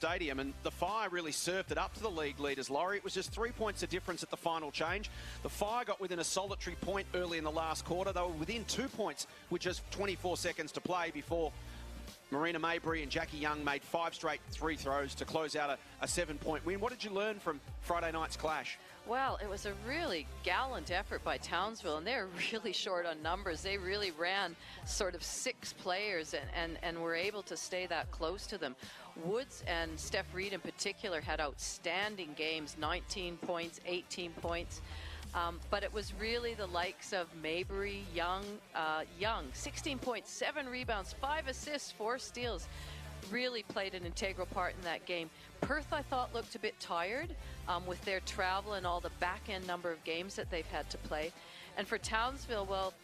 Stadium, and the Fire really served it up to the league leaders, Laurie. It was just 3 points of difference at the final change. The Fire got within a solitary point early in the last quarter. They were within 2 points with just 24 seconds to play before Marina Maybury and Jackie Young made 5 straight free throws to close out a 7-point win. What did you learn from Friday night's clash? Well, it was a really gallant effort by Townsville, and they're really short on numbers. They really ran sort of 6 players and were able to stay that close to them. Woods and Steph Reed in particular had outstanding games, 19 points, 18 points. But it was really the likes of Maybury, Young, 16 points, 7 rebounds, 5 assists, 4 steals. Really played an integral part in that game. Perth, I thought, looked a bit tired with their travel and all the back-end number of games that they've had to play. And for Townsville, well,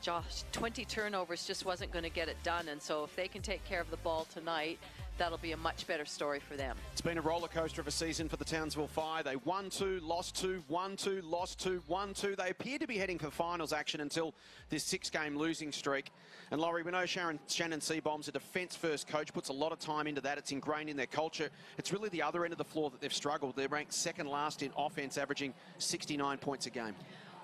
Josh, 20 turnovers just wasn't going to get it done. And so if they can take care of the ball tonight, that'll be a much better story for them. It's been a roller coaster of a season for the Townsville Fire. They won 2, lost 2, won 2, lost 2, won 2. They appear to be heading for finals action until this 6-game losing streak. And Laurie, we know Shannon Seabomb's a defence-first coach, puts a lot of time into that. It's ingrained in their culture. It's really the other end of the floor that they've struggled. They're ranked second last in offence, averaging 69 points a game.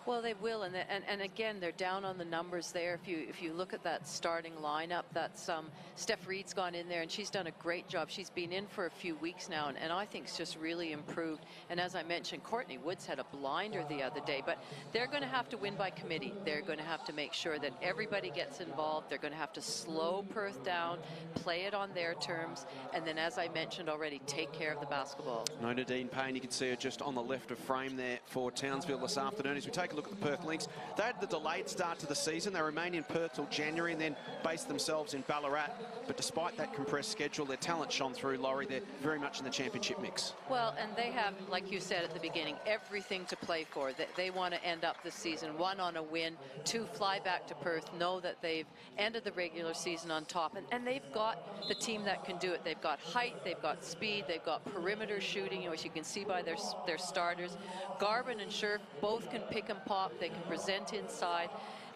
Well, they will, and again, they're down on the numbers there. If you look at that starting lineup, that's Steph Reed's gone in there, and she's done a great job. She's been in for a few weeks now, and I think it's just really improved. And as I mentioned, Courtney Woods had a blinder the other day, but they're going to have to win by committee. They're going to have to make sure that everybody gets involved. They're going to have to slow Perth down, play it on their terms, and then, as I mentioned already, take care of the basketball. No, Nadine Payne, you can see her just on the left of frame there for Townsville this afternoon. As we take a look at the Perth Lynx, they had the delayed start to the season. They remain in Perth till January and then base themselves in Ballarat. But despite that compressed schedule, their talent shone through, Laurie. They're very much in the championship mix. Well, and they have, like you said at the beginning, everything to play for. They want to end up this season, 1, on a win, 2, fly back to Perth, know that they've ended the regular season on top. And they've got the team that can do it. They've got height, they've got speed, they've got perimeter shooting, as you can see by their starters. Garvin and Scherf both can pick and pop. They can present inside.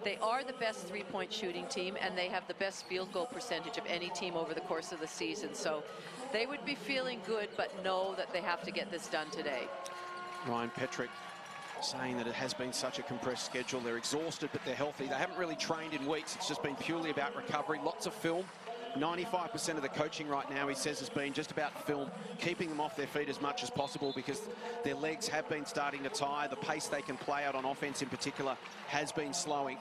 They are the best 3-point shooting team, and they have the best field goal percentage of any team over the course of the season. So they would be feeling good, but know that they have to get this done today. Ryan Petrick saying that it has been such a compressed schedule. They're exhausted, but they're healthy. They haven't really trained in weeks. It's just been purely about recovery. Lots of film. 95% of the coaching right now, he says, has been just about film, keeping them off their feet as much as possible because their legs have been starting to tire. The pace they can play out on offense in particular has been slowing.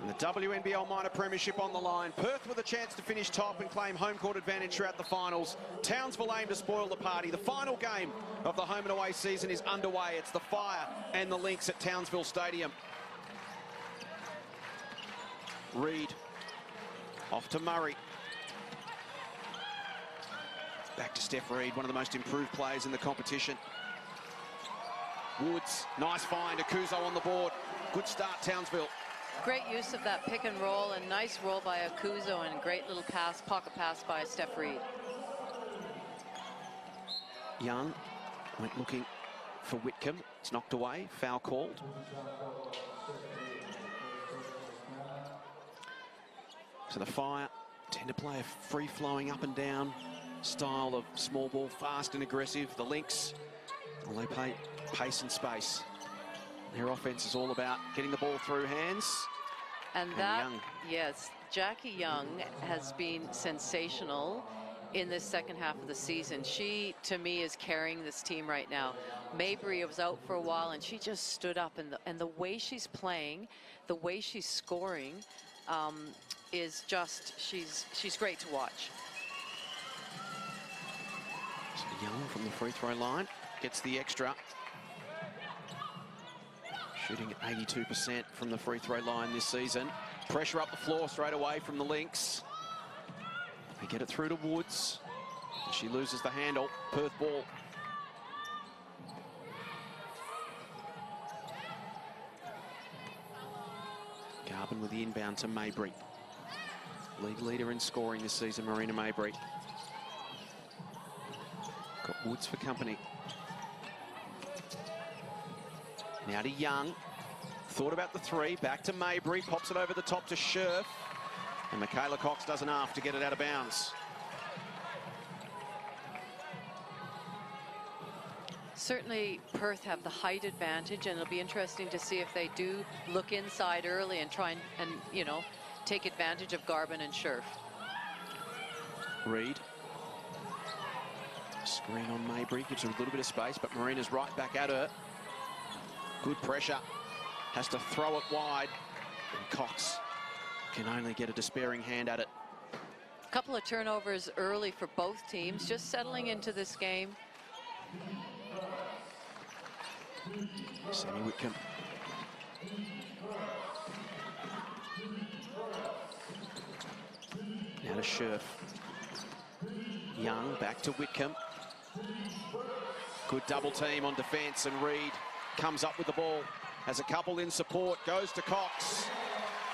And the WNBL minor premiership on the line. Perth with a chance to finish top and claim home court advantage throughout the finals. Townsville aim to spoil the party. The final game of the home and away season is underway. It's the Fire and the Lynx at Townsville Stadium. Reed off to Murray. Back to Steph Reed, one of the most improved players in the competition. Woods, nice find. Akuzo on the board. Good start, Townsville. Great use of that pick and roll, and nice roll by Akuzo, and great little pass, pocket pass by Steph Reed. Young went looking for Whitcomb. It's knocked away, foul called. So the Fire tend to play a free-flowing up and down style of small ball, fast and aggressive. The Lynx, well, they play pace and space. Their offense is all about getting the ball through hands. And that, Young. Yes, Jackie Young has been sensational in this second half of the season. She, to me, is carrying this team right now. Maybury was out for a while, and she just stood up. And the way she's playing, the way she's scoring, is just, she's great to watch. So Young from the free throw line gets the extra. Shooting at 82% from the free throw line this season. Pressure up the floor straight away from the Lynx. They get it through to Woods. She loses the handle. Perth ball. Garvin with the inbound to Maybury. League leader in scoring this season, Marina Maybury. Got Woods for company. Now to Young. thought about the three. Back to Mabry, pops it over the top to Scherf. And Michaela Cox does enough to get it out of bounds. Certainly, Perth have the height advantage, and it'll be interesting to see if they do look inside early and try and you know, take advantage of Garvin and Scherf. Reed. Screen on Mabry, gives her a little bit of space, but Marina's right back at her. Good pressure. Has to throw it wide. And Cox can only get a despairing hand at it. A couple of turnovers early for both teams, just settling into this game. Sammy Whitcomb. Now to Scherf. Young back to Whitcomb. Good double team on defence, and Reed comes up with the ball. Has a couple in support, goes to Cox.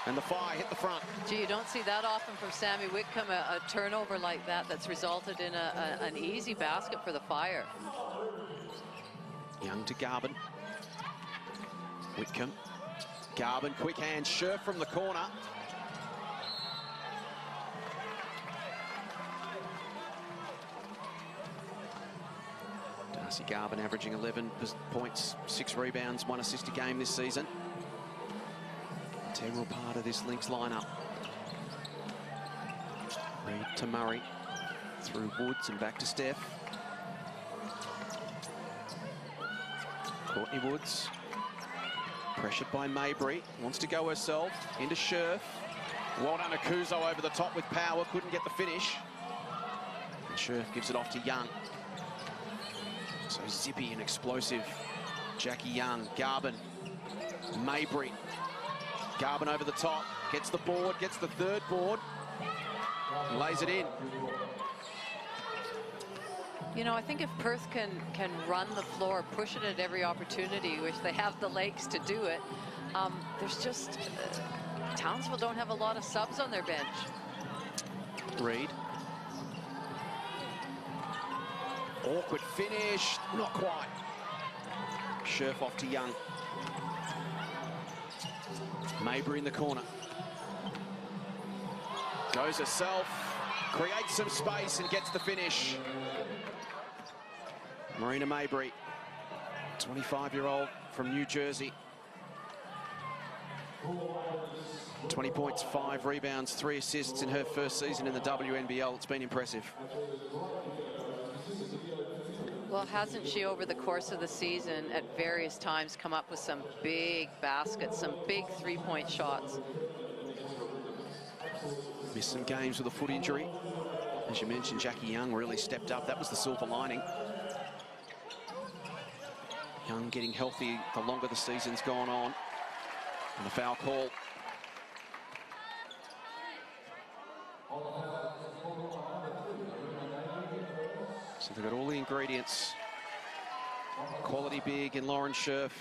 And the Fire hit the front. Gee, you don't see that often from Sammy Whitcomb, a turnover like that that's resulted in an easy basket for the Fire. Young to Garvin. Whitcomb. Garvin, quick hand, Scherf from the corner. Darcy Garvin averaging 11 points, 6 rebounds, 1 assist a game this season. Integral part of this Lynx lineup. Reed to Murray. Through Woods and back to Steph. Courtney Woods. Pressured by Mabry. Wants to go herself. Into Scherf. Well done to Kuzo over the top with power. Couldn't get the finish. And Scherf gives it off to Young. So zippy and explosive. Jackie Young. Garvin. Mabry. Garvin over the top. Gets the board. Gets the third board. And lays it in. You know, I think if Perth can run the floor, push it at every opportunity, which they have the legs to do it, there's just, Townsville don't have a lot of subs on their bench. Reed. Awkward finish, not quite. Scherf off to Young. Mabry in the corner. Goes herself, creates some space and gets the finish. Marina Mabry, 25-year-old from New Jersey. 20 points, 5 rebounds, 3 assists in her first season in the WNBL. It's been impressive. Well, hasn't she over the course of the season at various times come up with some big baskets, some big three-point shots? Missed some games with a foot injury. As you mentioned, Jackie Young really stepped up. That was the silver lining. Young getting healthy the longer the season's gone on. And a foul call. So they've got all the ingredients. Quality big in Lauren Scherf.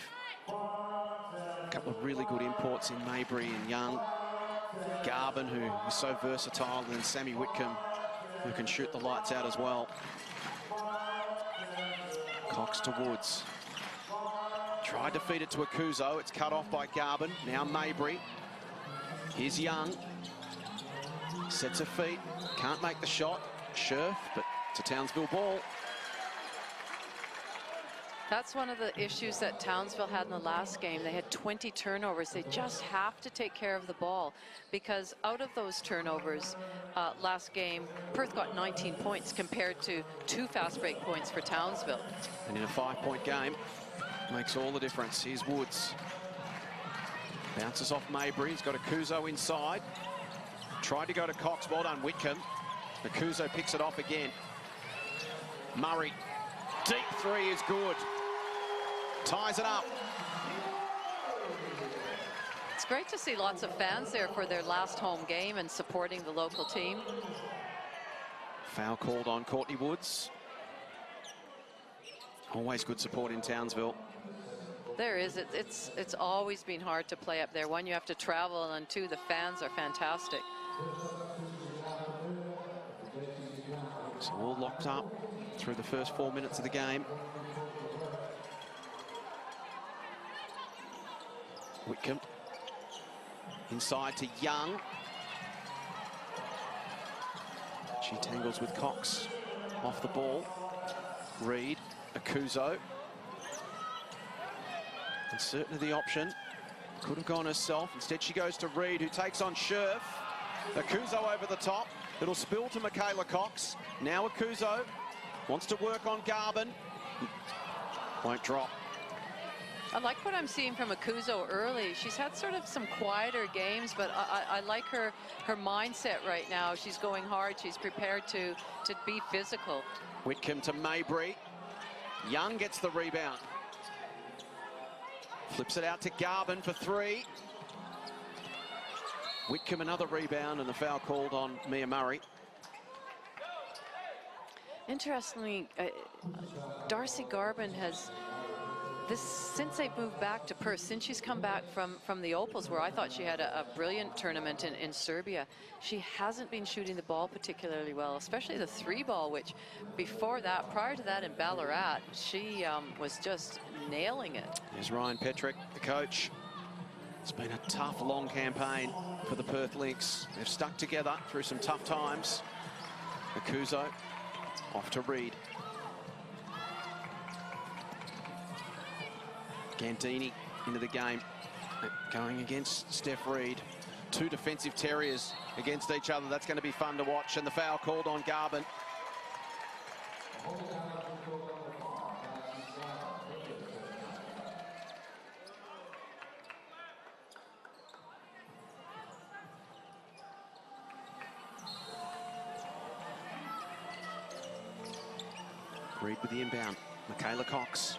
A couple of really good imports in Mabry and Young. Garvin, who is so versatile, and then Sammy Whitcomb, who can shoot the lights out as well. Cox to Woods. Tried to feed it to Akuzo. It's cut off by Garvin. Now Mabry. Here's Young. Sets her feet. Can't make the shot. Scherf, but it's a Townsville ball. That's one of the issues that Townsville had in the last game. They had 20 turnovers. They just have to take care of the ball, because out of those turnovers last game, Perth got 19 points compared to 2 fast break points for Townsville. And in a 5-point game, makes all the difference. Here's Woods. Bounces off Mabry. He's got Akuzo inside. Tried to go to Cox. Well done, Whitcomb. Akuzo picks it off again. Murray. Deep three is good. Ties it up. It's great to see lots of fans there for their last home game and supporting the local team. Foul called on Courtney Woods. Always good support in Townsville. There is. It's always been hard to play up there. One, you have to travel, and 2, the fans are fantastic. So all locked up through the first 4 minutes of the game. Whitcomb. Inside to Young. She tangles with Cox. Off the ball. Reed. Akuzo. Uncertain of the option. Could have gone herself. Instead, she goes to Reed, who takes on Scherf. Akuzo over the top. It'll spill to Michaela Cox. Now Akuzo wants to work on Garvin. Won't drop. I like what I'm seeing from Akuzo early. She's had sort of some quieter games, but I like her mindset right now. She's going hard. She's prepared to be physical. Whitcomb to Mabry. Young gets the rebound. Flips it out to Garvin for three. Whitcomb another rebound, and the foul called on Mia Murray. Interestingly, Darcy Garvin has, since they've moved back to Perth, since she's come back from the Opals, where I thought she had a brilliant tournament in Serbia, she hasn't been shooting the ball particularly well, especially the three ball, which prior to that in Ballarat, she was just nailing it. There's Ryan Petrick, the coach. It's been a tough, long campaign for the Perth Lynx. They've stuck together through some tough times. Akuzo off to Reed. Gandini into the game, going against Steph Reed. Two defensive terriers against each other. That's going to be fun to watch. And the foul called on Garvin. Reed with the inbound. Michaela Cox.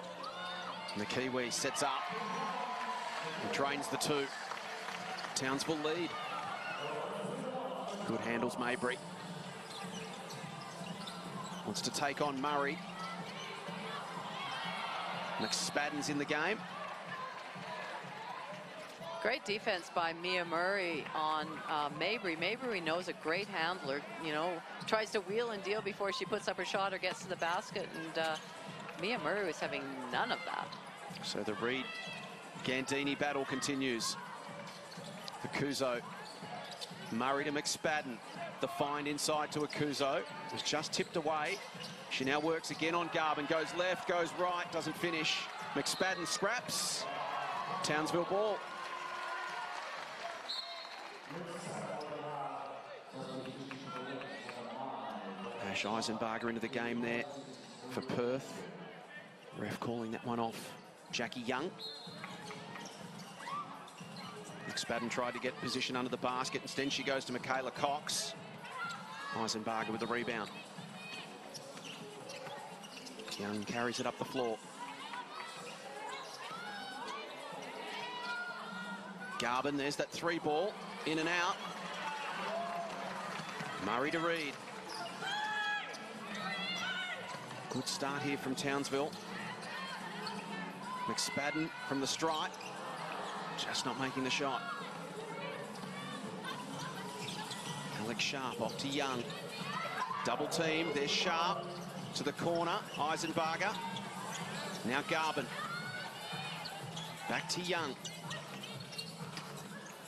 And the Kiwi sets up and drains the two. Townsville lead. Good handles Mabry. Wants to take on Murray. McSpadden's in the game. Great defense by Mia Murray on Mabry. Mabry knows a great handler, you know, tries to wheel and deal before she puts up her shot or gets to the basket, and Mia Murray was having none of that. So the Reed-Gandini battle continues. Akuzo. Murray to McSpadden. The find inside to Akuzo. It was just tipped away. She now works again on Garvin. Goes left, goes right, doesn't finish. McSpadden scraps. Townsville ball. Ash Eisenbarger into the game there for Perth. Ref calling that one off. Jackie Young. McSpadden tried to get position under the basket. Instead, she goes to Michaela Cox. Eisenbarger with the rebound. Young carries it up the floor. Garvin, there's that three ball. In and out. Murray to Reed. Good start here from Townsville. McSpadden from the stripe. Just not making the shot. Alex Sharp off to Young. Double team. There's Sharp to the corner. Eisenbarger. Now Garvin. Back to Young.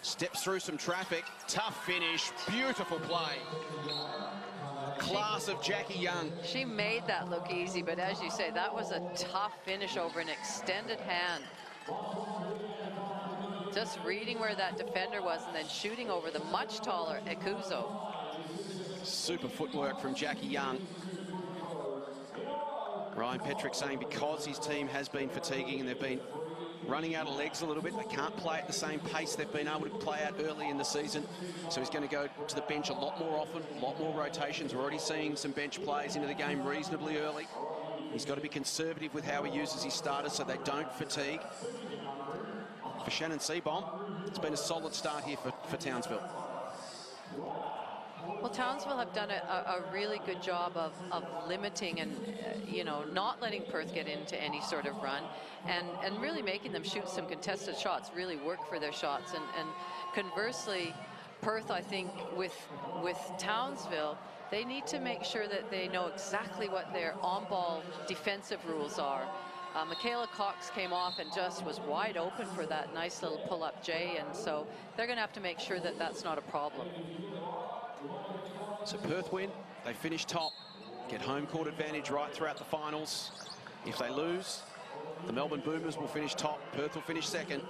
Steps through some traffic. Tough finish. Beautiful play. Class of Jackie Young. She made that look easy, but as you say, that was a tough finish over an extended hand. Just reading where that defender was and then shooting over the much taller Akuzo. Super footwork from Jackie Young. Ryan Petrick saying because his team has been fatiguing and they've been running out of legs a little bit, they can't play at the same pace they've been able to play at early in the season. So he's going to go to the bench a lot more often, a lot more rotations. We're already seeing some bench players into the game reasonably early. He's got to be conservative with how he uses his starters so they don't fatigue. For Shannon Seabom, it's been a solid start here for Townsville. Well, Townsville have done a really good job of limiting and, you know, not letting Perth get into any sort of run and really making them shoot some contested shots, really work for their shots. And conversely, Perth, I think, with Townsville, they need to make sure that they know exactly what their on-ball defensive rules are. Michaela Cox came off and just was wide open for that nice little pull-up J, and so they're going to have to make sure that that's not a problem. So Perth win, they finish top, get home court advantage right throughout the finals. If they lose, the Melbourne Boomers will finish top, Perth will finish second.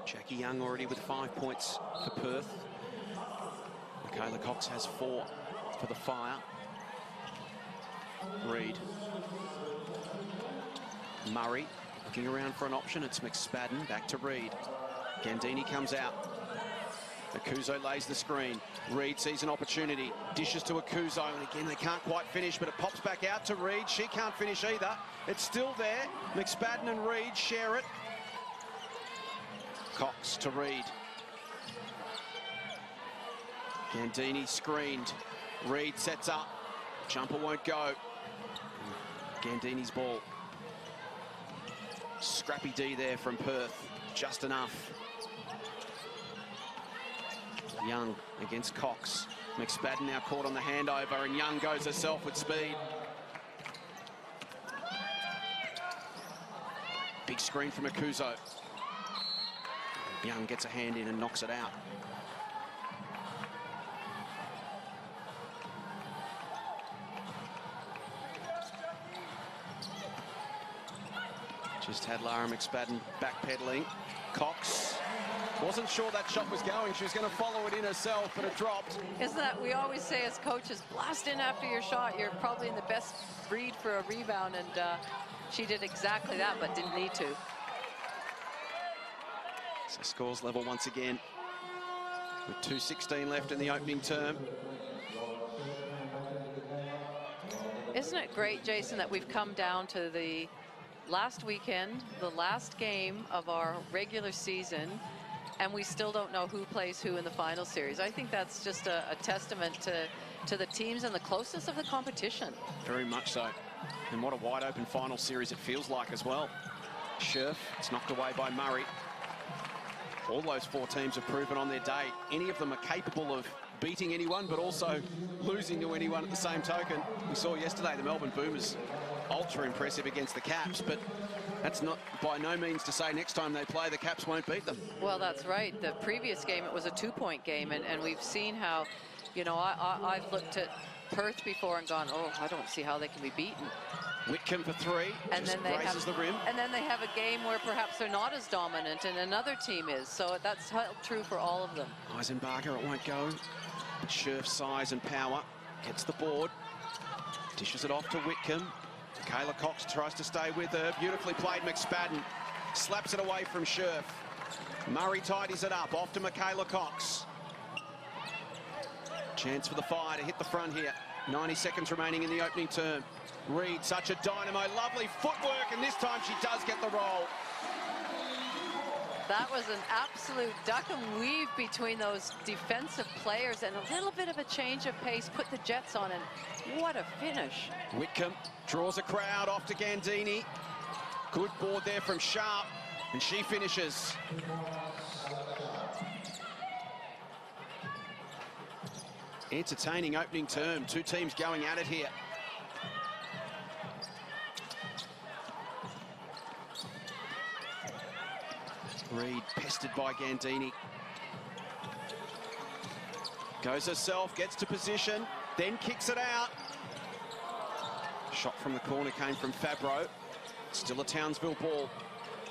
Jackie Young already with 5 points for Perth. Michaela Cox has 4 for the Fire. Reid. Murray looking around for an option. It's McSpadden back to Reid. Gandini comes out. Akuzo lays the screen. Reid sees an opportunity. Dishes to Akuzo, and again they can't quite finish, but it pops back out to Reid. She can't finish either. It's still there. McSpadden and Reid share it. Cox to Reid. Gandini screened. Reid sets up. Jumper won't go. Gandini's ball. Scrappy D there from Perth. Just enough. Young against Cox. McSpadden now caught on the handover, and Young goes herself with speed. Big screen from Akuzo. Young gets a hand in and knocks it out. Just had Lara McSpadden backpedaling. Cox wasn't sure that shot was going. She was going to follow it in herself, but it dropped. Isn't that, we always say as coaches, blast in after your shot. You're probably in the best breed for a rebound, and she did exactly that, but didn't need to. So scores level once again with 2:16 left in the opening term. Isn't it great, Jason, that we've come down to the last weekend, the last game of our regular season, and we still don't know who plays who in the final series? I think that's just a testament to the teams and the closeness of the competition. Very much so. And what a wide open final series it feels like as well. Scherf, it's knocked away by Murray. All those 4 teams have proven on their day. Any of them are capable of beating anyone, but also losing to anyone at the same token. We saw yesterday the Melbourne Boomers ultra impressive against the Caps, but that's not by no means to say next time they play the Caps won't beat them. Well, that's right. The previous game, it was a 2-point game, and we've seen how, you know, I've looked at Perth before and gone, oh, I don't see how they can be beaten. Whitcomb for 3, and then they have the rim. And then they have a game where perhaps they're not as dominant and another team is. So that's held true for all of them. Eisenbarger, it won't go. Scherf's size and power gets the board. Dishes it off to Whitcomb. Michaela Cox tries to stay with her. Beautifully played McSpadden. Slaps it away from Scherf. Murray tidies it up. Off to Michaela Cox. Chance for the Fire to hit the front here. 90 seconds remaining in the opening term. Reid, such a dynamo, lovely footwork, and this time she does get the roll. That was an absolute duck and weave between those defensive players, and a little bit of a change of pace, put the Jets on, and what a finish. Whitcomb draws a crowd off to Gandini. Good board there from Sharp, and she finishes. Entertaining opening term, 2 teams going at it here. Reid pestered by Gandini. Goes herself, gets to position, then kicks it out. Shot from the corner came from Fabro. Still a Townsville ball.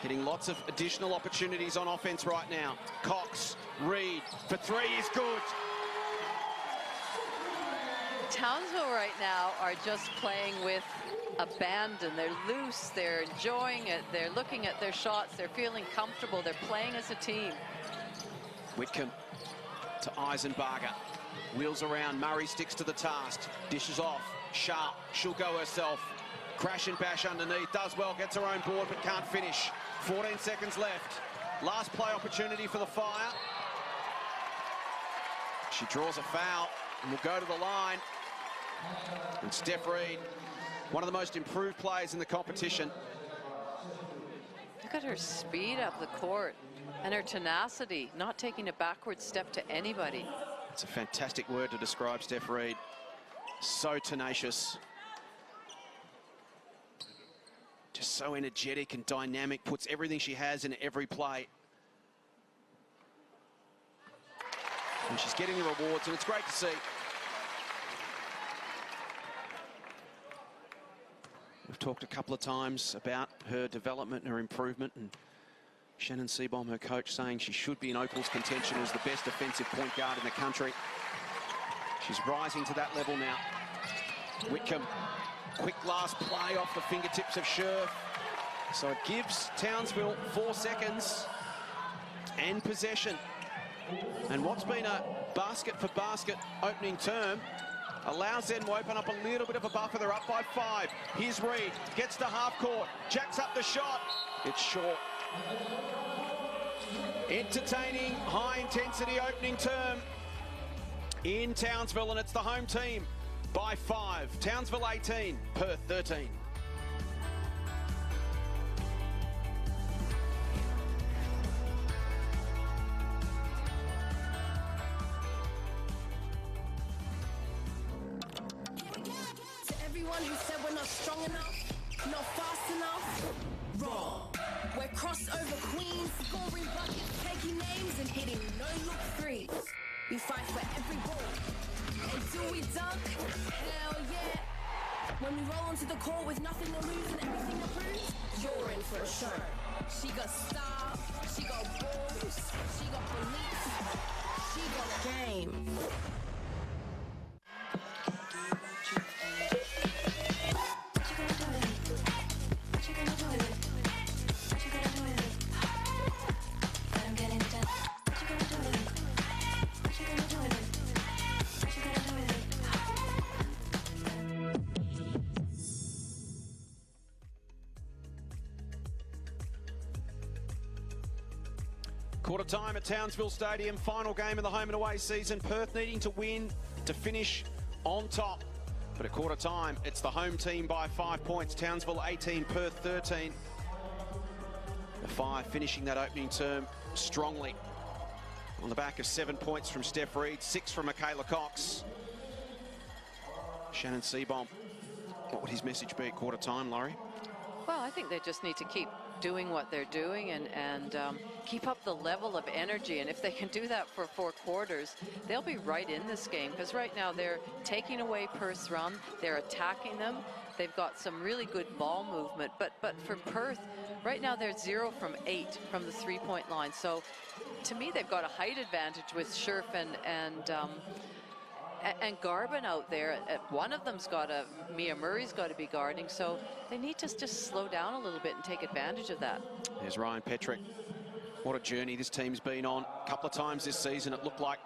Getting lots of additional opportunities on offense right now. Cox, Reid for 3 is good. Townsville right now are just playing with abandon. They're loose, they're enjoying it, they're looking at their shots, they're feeling comfortable, they're playing as a team. Whitcomb to Eisenbarger. Wheels around, Murray sticks to the task. Dishes off, Sharp, she'll go herself. Crash and bash underneath, does well, gets her own board but can't finish. 14 seconds left. Last play opportunity for the Fire. She draws a foul and will go to the line. And Steph Reid, one of the most improved players in the competition. Look at her speed up the court and her tenacity, not taking a backward step to anybody. It's a fantastic word to describe Steph Reid. So tenacious. Just so energetic and dynamic, puts everything she has in every play. And she's getting the rewards, and it's great to see. We've talked a couple of times about her development and her improvement, and Shannon Seabohm, her coach, saying she should be in Opal's contention as the best defensive point guard in the country. She's rising to that level now. Whitcomb, quick last play off the fingertips of Scherf. So it gives Townsville 4 seconds and possession. And what's been a basket-for-basket opening term allows them to open up a little bit of a buffer. They're up by 5. Here's Reid, gets to half court, jacks up the shot. It's short. Entertaining, high-intensity opening term in Townsville, and it's the home team by 5. Townsville 18, Perth 13. To everyone who said we're not strong enough, not fast enough, wrong. We're crossover queens, scoring buckets, taking names and hitting no-look threes. We fight for every ball. Until we dunk, hell yeah. When we roll onto the court with nothing to lose and everything to prove, you're in for a show. She got style, she got balls, she got belief, she got game. Quarter time at Townsville Stadium, final game of the home and away season. Perth needing to win to finish on top. But at quarter time, it's the home team by 5 points. Townsville 18, Perth 13. The 5 finishing that opening term strongly. On the back of 7 points from Steph Reid, 6 from Michaela Cox. Shannon Seabohm, what would his message be at quarter time, Laurie? Well, I think they just need to keep doing what they're doing and keep up the level of energy. And if they can do that for 4 quarters, they'll be right in this game. Because right now they're taking away Perth's run. They're attacking them. They've got some really good ball movement. But for Perth, right now they're 0 from 8 from the 3-point line. So to me, they've got a height advantage with Scherf and Garvin out there. One of them's got Mia Murray's got to be guarding, so they need to just slow down a little bit and take advantage of that. There's Ryan Petrick. What a journey this team's been on. A couple of times this season it looked like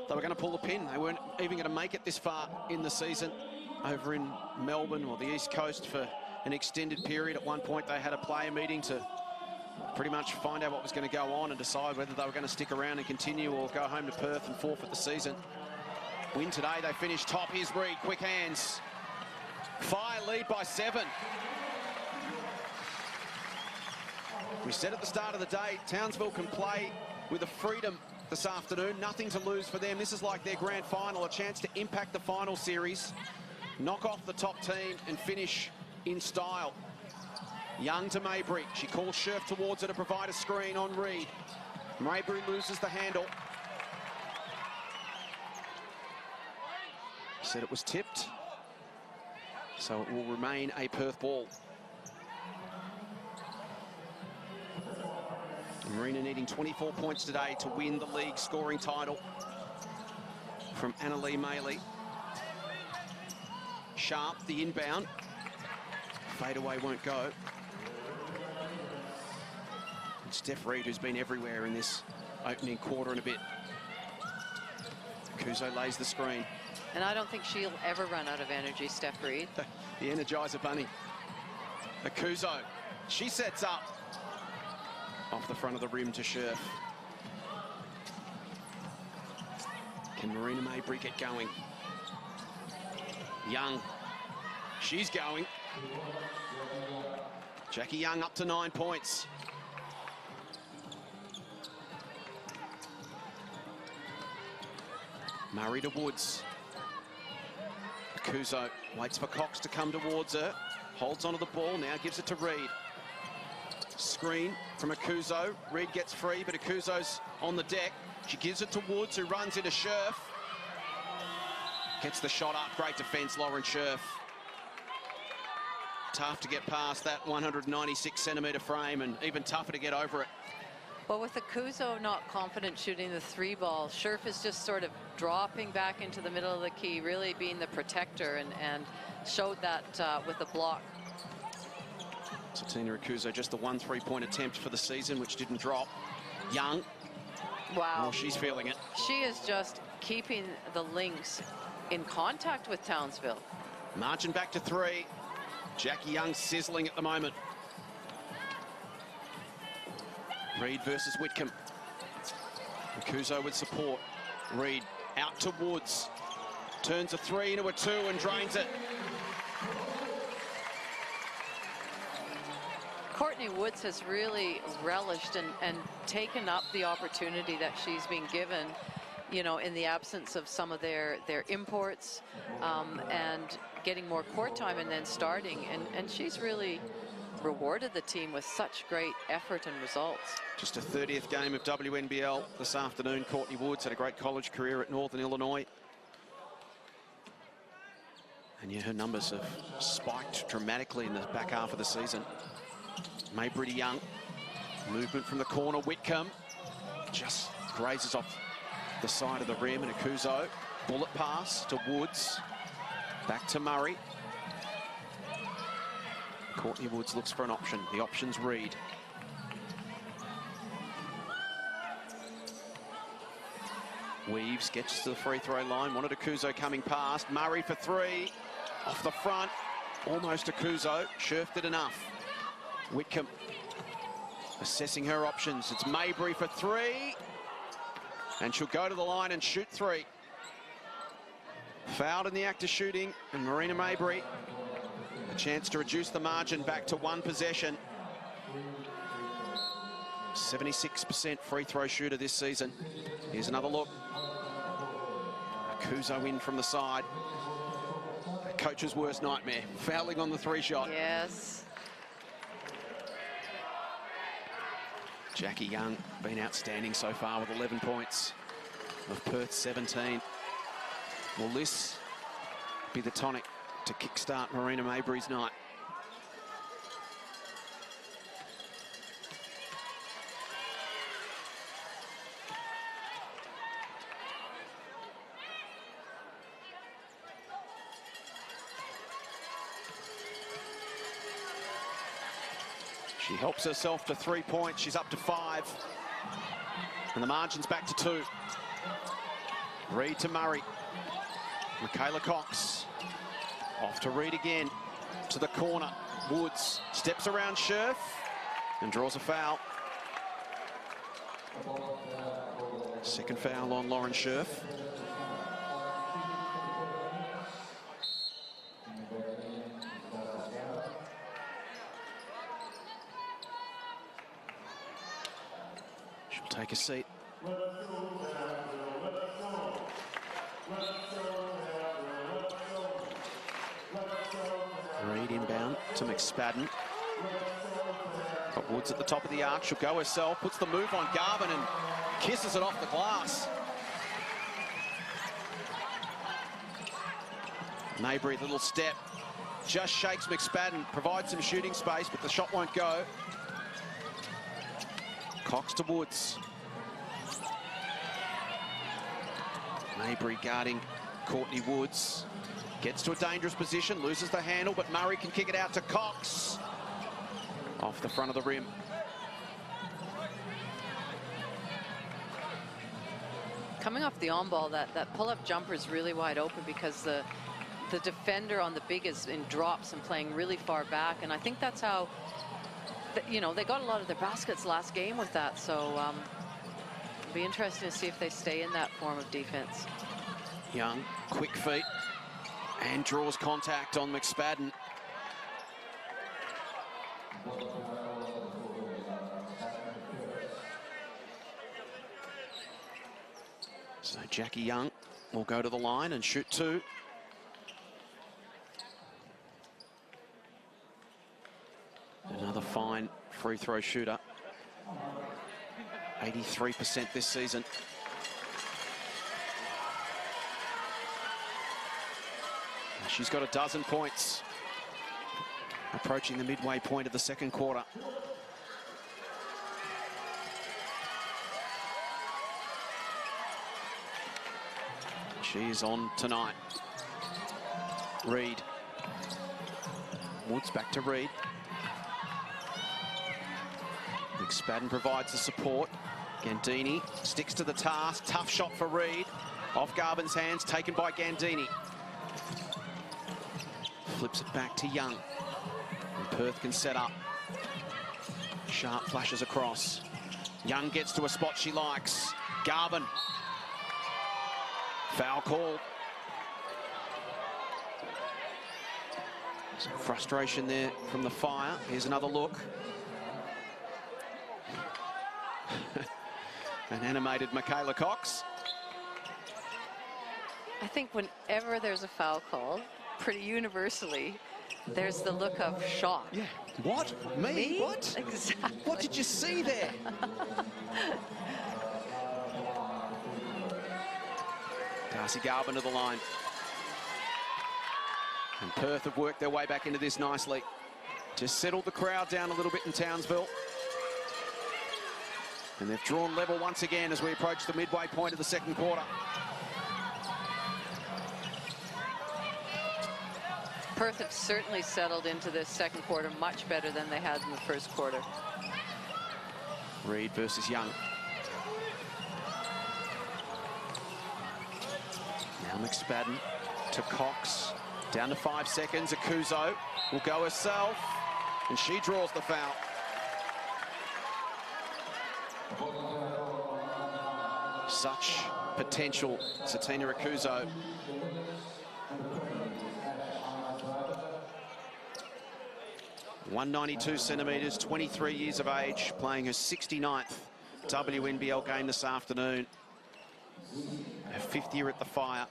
they were going to pull the pin. They weren't even going to make it this far in the season. Over in Melbourne or the East Coast for an extended period. At one point they had a player meeting to pretty much find out what was going to go on and decide whether they were going to stick around and continue or go home to Perth and forfeit the season. Win today, they finish top. Here's Reid, quick hands. Fire lead by 7. We said at the start of the day, Townsville can play with a freedom this afternoon. Nothing to lose for them. This is like their grand final, a chance to impact the final series, knock off the top team and finish in style. Young to Mabry. She calls Scherf towards her to provide a screen on Reid. Mabry loses the handle. Said it was tipped, so it will remain a Perth ball. Marina needing 24 points today to win the league scoring title from Annalee Maley. Sharp, the inbound. Fadeaway won't go. And Steph Reid, who's been everywhere in this opening quarter and a bit. Kuzo lays the screen. And I don't think she'll ever run out of energy, Steph Reid. The Energizer Bunny. Akuzo. She sets up. Off the front of the rim to Scherf. Can Marina Mabry get going? Young. She's going. Jackie Young up to 9 points. Murray to Woods. Akuzo waits for Cox to come towards her. Holds onto the ball, now gives it to Reed. Screen from Akuzo. Reed gets free, but Akuzo's on the deck. She gives it to Woods, who runs into Scherf. Gets the shot up. Great defence, Lauren Scherf. Tough to get past that 196-centimetre frame, and even tougher to get over it. Well, with Akuzo not confident shooting the 3 ball, Scherf is just sort of dropping back into the middle of the key, really being the protector, and showed that with the block. So Tina Akuzo, just the 1 3-point attempt for the season, which didn't drop. Young. Wow. Oh, she's feeling it. She is just keeping the Lynx in contact with Townsville. Margin back to 3. Jackie Young sizzling at the moment. Reed versus Whitcomb. Akuzo with support. Reed out to Woods. Turns a 3 into a 2 and drains it. Courtney Woods has really relished and taken up the opportunity that she's been given, you know, in the absence of some of their imports, and getting more court time and then starting. And she's really rewarded the team with such great effort and results. Just a 30th game of WNBL this afternoon. Courtney Woods had a great college career at Northern Illinois. And yeah, her numbers have spiked dramatically in the back half of the season. Mabry to Young. Movement from the corner. Whitcomb just grazes off the side of the rim, and Akuzo. Bullet pass to Woods. Back to Murray. Courtney Woods looks for an option. The option's Reed. Weaves, gets to the free throw line. Wanted Akuzo coming past. Murray for 3. Off the front. Almost Akuzo. Scherf did enough. Whitcomb assessing her options. It's Mabry for 3. And she'll go to the line and shoot 3. Fouled in the act of shooting, and Marina Mabry a chance to reduce the margin back to 1 possession. 76% free throw shooter this season. Here's another look. Akuzo in from the side. A coach's worst nightmare. Fouling on the 3 shot. Yes. Jackie Young been outstanding so far with 11 points of Perth's 17. Will this be the tonic to kickstart Marina Mabry's night? She helps herself to 3 points. She's up to 5. And the margin's back to 2. Reed to Murray. Michaela Cox. Off to Reed again. To the corner. Woods steps around Scherf and draws a foul. Second foul on Lauren Scherf. Take a seat. Reed inbound to McSpadden. Got Woods at the top of the arc. She'll go herself. Puts the move on Garvin and kisses it off the glass. Mabry, little step. Just shakes McSpadden. Provides some shooting space, but the shot won't go. Cox to Woods. Mabry guarding Courtney Woods. Gets to a dangerous position, loses the handle, but Murray can kick it out to Cox. Off the front of the rim. Coming off the on-ball, that pull-up jumper is really wide open because the defender on the big is in drops and playing really far back. And I think that's how, you know, they got a lot of their baskets last game with that. So it'll be interesting to see if they stay in that form of defense. Young, quick feet, and draws contact on McSpadden. So Jackie Young will go to the line and shoot 2. Another fine free throw shooter. 83% this season. She's got a dozen points. Approaching the midway point of the second quarter. She is on tonight. Reed. Woods back to Reed. McSpadden provides the support. Gandini sticks to the task. Tough shot for Reed. Off Garvin's hands, taken by Gandini. Flips it back to Young. And Perth can set up. Sharp flashes across. Young gets to a spot she likes. Garvin. Foul call. Some frustration there from the Fire. Here's another look. An animated Michaela Cox. I think whenever there's a foul call, pretty universally, there's the look of shock. Yeah. What? Me? What? Exactly. What did you see there? Darcy Garvin to the line. And Perth have worked their way back into this nicely. Just settled the crowd down a little bit in Townsville. And they've drawn level once again as we approach the midway point of the second quarter. Perth have certainly settled into this second quarter much better than they had in the first quarter. Reed versus Young. Now McSpadden to Cox. Down to 5 seconds. Akuzo will go herself. And she draws the foul. Such potential, Satina Akuzo. .192 centimetres, 23 years of age, playing her 69th WNBL game this afternoon. Her 5th year at the Fire.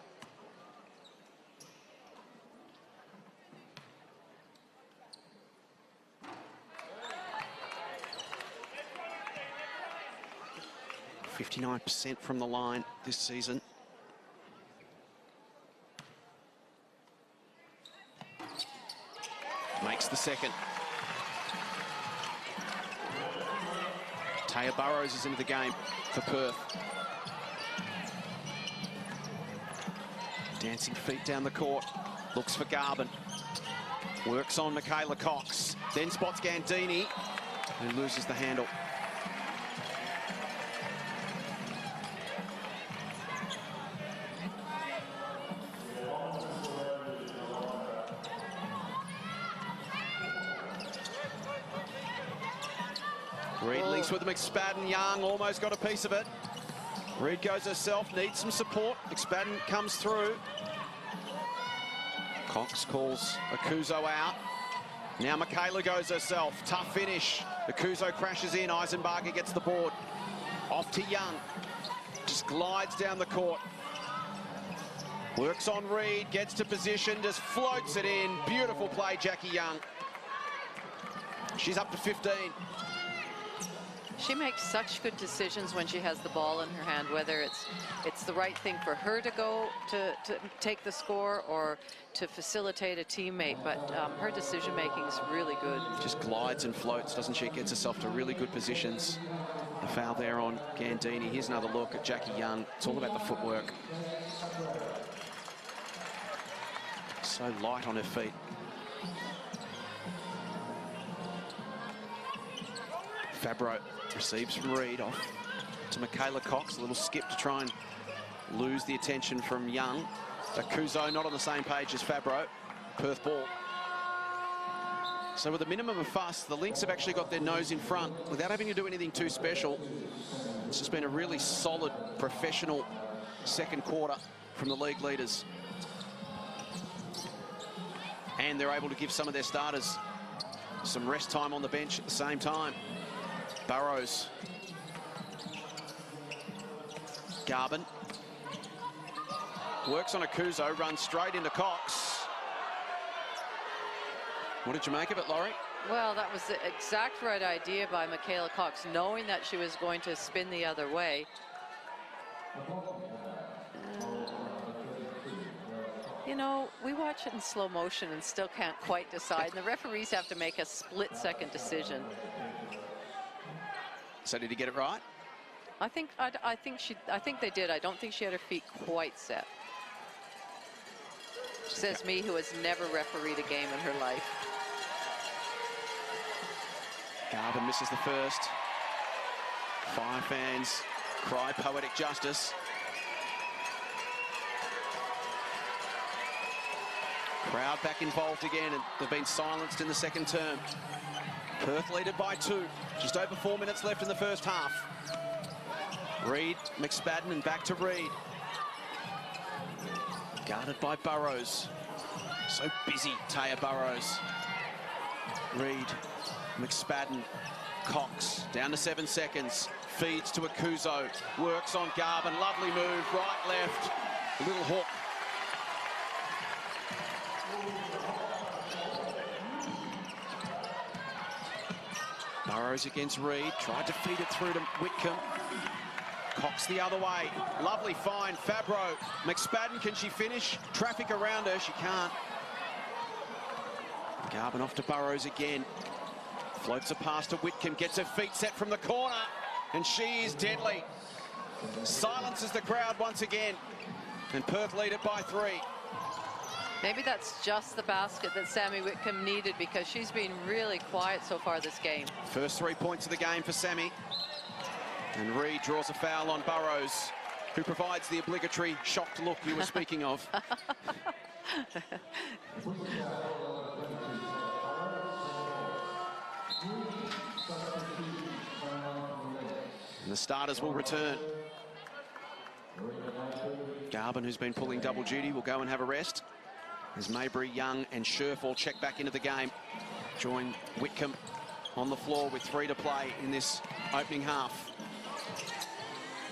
.59% from the line this season. Makes the second. Taya Burrows is into the game for Perth. Dancing feet down the court. Looks for Garvin. Works on Michaela Cox. Then spots Gandini, who loses the handle. Reed links with McSpadden. Young almost got a piece of it. Reed goes herself, needs some support. McSpadden comes through. Cox calls Akuzo out. Now Michaela goes herself. Tough finish. Akuzo crashes in. Eisenbarger gets the board. Off to Young. Just glides down the court. Works on Reed. Gets to position. Just floats it in. Beautiful play, Jackie Young. She's up to 15. She makes such good decisions when she has the ball in her hand, whether it's the right thing for her to go to take the score or to facilitate a teammate, but her decision making is really good. Just glides and floats, doesn't she? Gets herself to really good positions. The foul there on Gandini. Here's another look at Jackie Young. It's all about the footwork. So light on her feet. Fabro receives from Reed, off to Michaela Cox. A little skip to try and lose the attention from Young. Akuzo not on the same page as Fabro. Perth ball. So with a minimum of fuss, the Lynx have actually got their nose in front without having to do anything too special. It's just been a really solid, professional second quarter from the league leaders. And they're able to give some of their starters some rest time on the bench at the same time. Burrows. Works on Akuzo, runs straight into Cox. What did you make of it, Laurie? Well, that was the exact right idea by Michaela Cox, knowing that she was going to spin the other way. You know, we watch it in slow motion and still can't quite decide. And the referees have to make a split-second decision. So did he get it right? I think they did. I don't think she had her feet quite set. Says me, who has never refereed a game in her life. Garvin misses the first. Fire fans cry poetic justice. Crowd back involved again, and they've been silenced in the second term. Perth leaded by 2. Just over 4 minutes left in the first half. Reed, McSpadden, and back to Reed. Guarded by Burrows. So busy, Taya Burrows. Reed, McSpadden, Cox, down to 7 seconds. Feeds to Akuzo, works on Garvin. Lovely move, right, left, a little hook. Burrows against Reed, tried to feed it through to Whitcomb. Cox the other way, lovely find, Fabro. McSpadden, can she finish? Traffic around her, she can't. Garvin off to Burrows again. Floats a pass to Whitcomb, gets her feet set from the corner, and she is deadly. Silences the crowd once again, and Perth lead it by 3. Maybe that's just the basket that Sammy Whitcomb needed, because she's been really quiet so far this game. First 3 points of the game for Sammy. And Reed draws a foul on Burrows, who provides the obligatory shocked look you were speaking of. And the starters will return. Garvin, who's been pulling double duty, will go and have a rest. As Maybury, Young and Scherf all check back into the game. Join Whitcomb on the floor with 3 to play in this opening half.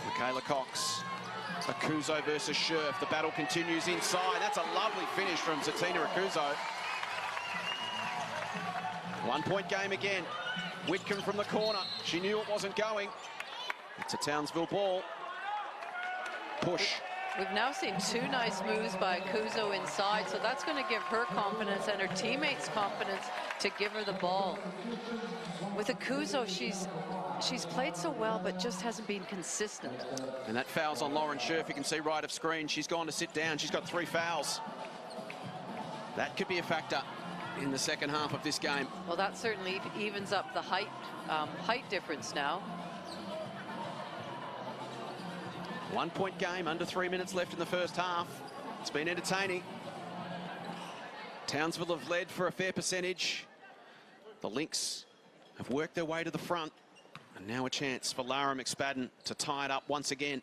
Michaela Cox, Akuzo versus Scherf. The battle continues inside. That's a lovely finish from Zatina Akuzo. 1 point game again. Whitcomb from the corner. She knew it wasn't going. It's a Townsville ball. Push. We've now seen 2 nice moves by Akuzo inside, so that's going to give her confidence and her teammates confidence to give her the ball. With Akuzo, she's played so well, but just hasn't been consistent. And that foul's on Lauren Scherf. You can see right of screen. She's gone to sit down. She's got 3 fouls. That could be a factor in the second half of this game. Well, that certainly evens up the height difference now. 1 point game, under 3 minutes left in the first half. It's been entertaining. Townsville have led for a fair percentage. The Lynx have worked their way to the front. And now a chance for Lara McSpadden to tie it up once again.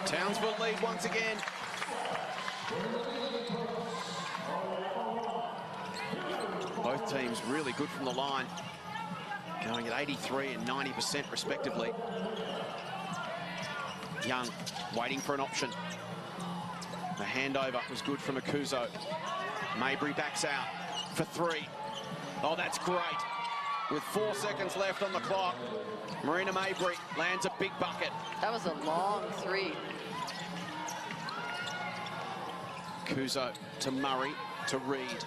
Townsville lead once again. Both teams really good from the line, going at 83 and 90% respectively. Young waiting for an option. The handover was good from Akuzo. Maybury backs out for 3. Oh, that's great. With 4 seconds left on the clock, Marina Maybury lands a big bucket. That was a long 3. Akuzo to Murray to Reed.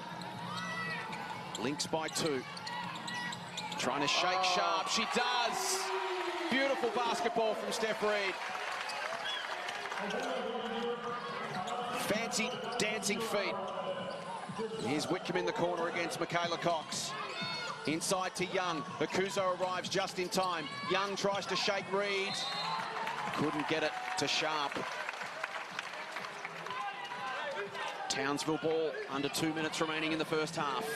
Lynx by 2. Trying to shake sharp. She does. Beautiful basketball from Steph Reed. Fancy dancing feet. Here's Whitcomb in the corner against Michaela Cox. Inside to Young. Akuzo arrives just in time. Young tries to shake Reed. Couldn't get it to Sharp. Townsville ball, under 2 minutes remaining in the first half.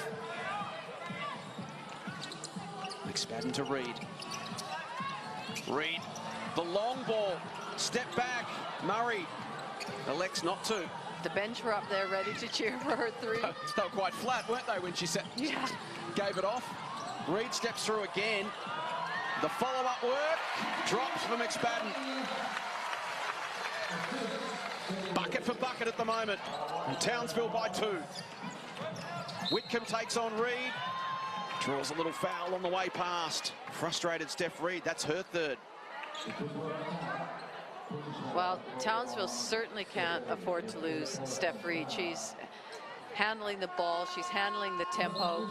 McSpadden to Reed. Reed, the long ball, step back. Murray elects not to. The bench were up there ready to cheer for her three. They were quite flat, weren't they, when she gave it off. Reed steps through again. The follow-up work drops for McSpadden. Bucket for bucket at the moment. And Townsville by 2. Whitcomb takes on Reed. Draws a little foul on the way past. Frustrated Steph Reed. That's her third. Well, Townsville certainly can't afford to lose Steph Reed. She's handling the ball. She's handling the tempo.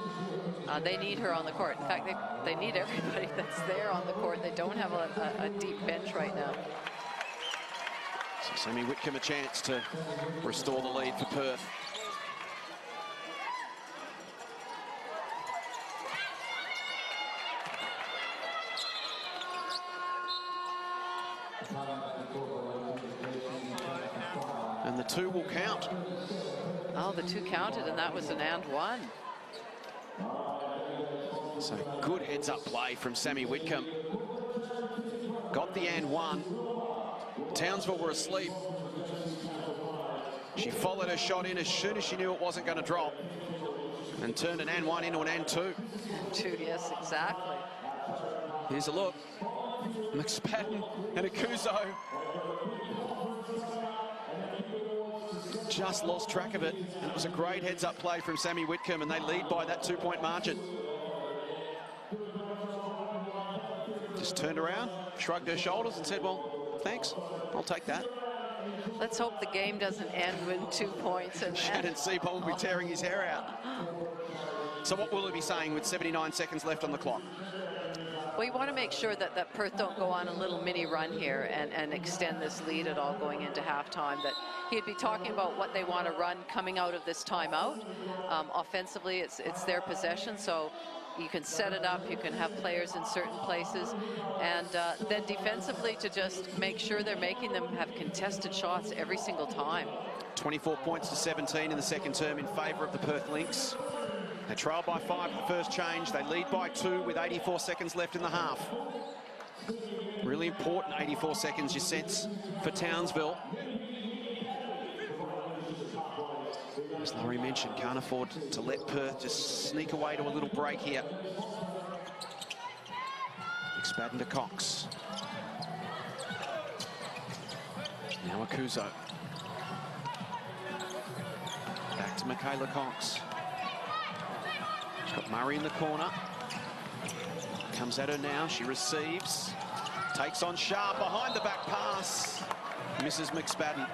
They need her on the court. In fact, they need everybody that's there on the court. They don't have a deep bench right now. So Sammy Whitcomb a chance to restore the lead for Perth. And the 2 will count. Oh, the 2 counted, and that was an and 1. So good heads-up play from Sammy Whitcomb. Got the and 1. Townsville were asleep. She followed her shot in as soon as she knew it wasn't going to drop, and turned an and 1 into an and 2. 2, yes, exactly. Here's a look. McSpadden and Akuzo just lost track of it. And it was a great heads-up play from Sammy Whitcomb, and they lead by that 2-point margin. Just turned around, shrugged her shoulders and said, well, thanks, I'll take that. Let's hope the game doesn't end with 2 points. And Shannon Seabold will be tearing his hair out. So what will he be saying with 79 seconds left on the clock? Well, you want to make sure that Perth don't go on a little mini run here and extend this lead at all going into halftime. That he'd be talking about what they want to run coming out of this timeout. Offensively, it's their possession, so you can set it up, you can have players in certain places, and then defensively to just make sure they're making them have contested shots every single time. 24 points to 17 in the second term in favour of the Perth Lynx. They trail by 5 at the first change. They lead by 2 with 84 seconds left in the half. Really important 84 seconds, you sense, for Townsville. As Laurie mentioned, can't afford to let Perth just sneak away to a little break here. McSpadden to Cox. Now Akuzo. Back to Michaela Cox. She's got Murray in the corner. Comes at her now, she receives. Takes on Sharp, behind the back pass. Misses McSpadden.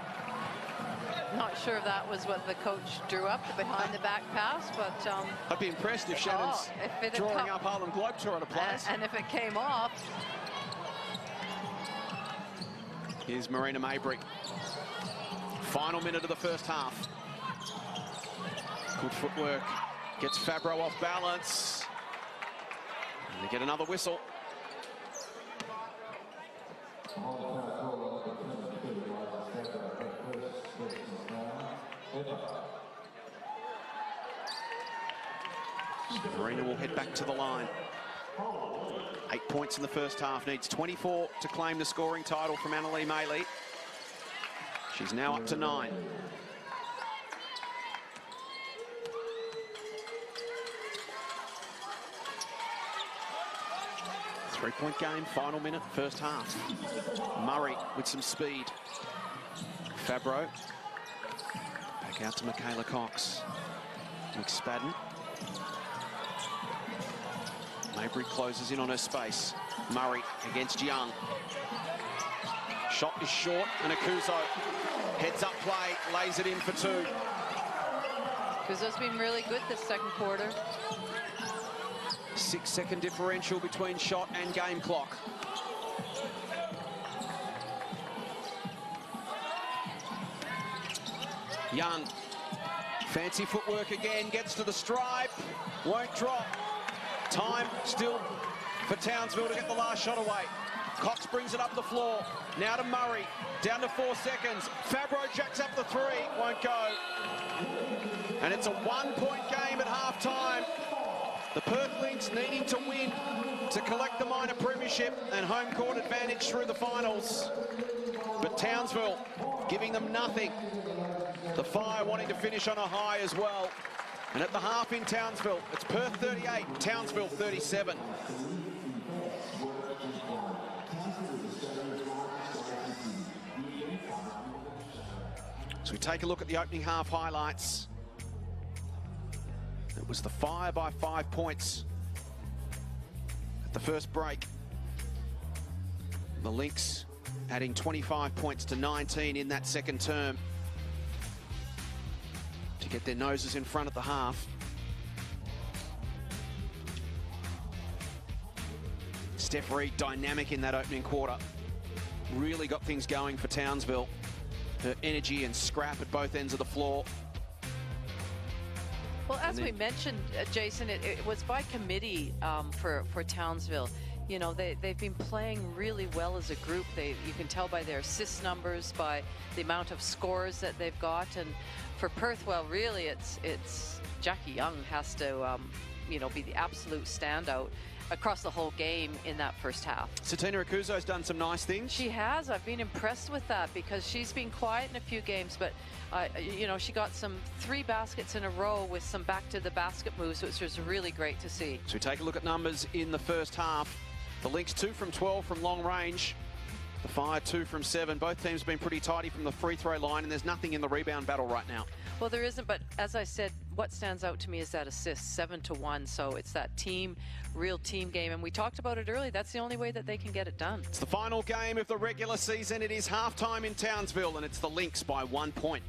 Not sure if that was what the coach drew up, the behind the back pass, but... I'd be impressed if Shannon's drawing up Harlem Globetrotter plays. And if it came off... Here's Marina Mabry. Final minute of the first half. Good footwork. Gets Fabro off balance. And they get another whistle. Marina will head back to the line. 8 points in the first half, needs 24 to claim the scoring title from Annalee Maley. She's now up to 9. Three-point game, final minute, first half. Murray with some speed. Fabro. Back out to Michaela Cox. McSpadden. Mabry closes in on her space. Murray against Young. Shot is short, and Akuzo heads up play, lays it in for 2. Akuzo's been really good this second quarter. 6-second differential between shot and game clock. Young, fancy footwork again, gets to the stripe, won't drop. Time still for Townsville to get the last shot away. Cox brings it up the floor. Now to Murray, down to 4 seconds. Fabro jacks up the 3, won't go. And it's a 1-point game at halftime. The Perth Lynx needing to win to collect the minor premiership and home court advantage through the finals. but Townsville giving them nothing. The Fire wanting to finish on a high as well. And at the half in Townsville, it's Perth 38, Townsville 37. So we take a look at the opening half highlights. It was the Fire by 5 points at the first break. The Lynx adding 25 points to 19 in that second term to get their noses in front at the half. Steph Reed dynamic in that opening quarter. Really got things going for Townsville. Her energy and scrap at both ends of the floor. Well, as we mentioned, Jason, it was by committee for Townsville. You know, they've been playing really well as a group. You can tell by their assist numbers, by the amount of scores that they've got. And for Perth, well, really, it's Jackie Young has to, you know, be the absolute standout across the whole game in that first half. Satina Akuzo's done some nice things. She has. I've been impressed with that because she's been quiet in a few games, but you know, she got some 3 baskets in a row with some back to the basket moves, which was really great to see. So we take a look at numbers in the first half. The Lynx 2 from 12 from long range. The Fire 2 from 7. Both teams have been pretty tidy from the free throw line, and there's nothing in the rebound battle right now. Well, there isn't, but as I said, what stands out to me is that assist, 7-1. So it's that team, real team game. And we talked about it early. That's the only way that they can get it done. It's the final game of the regular season. It is halftime in Townsville, and it's the Lynx by 1 point.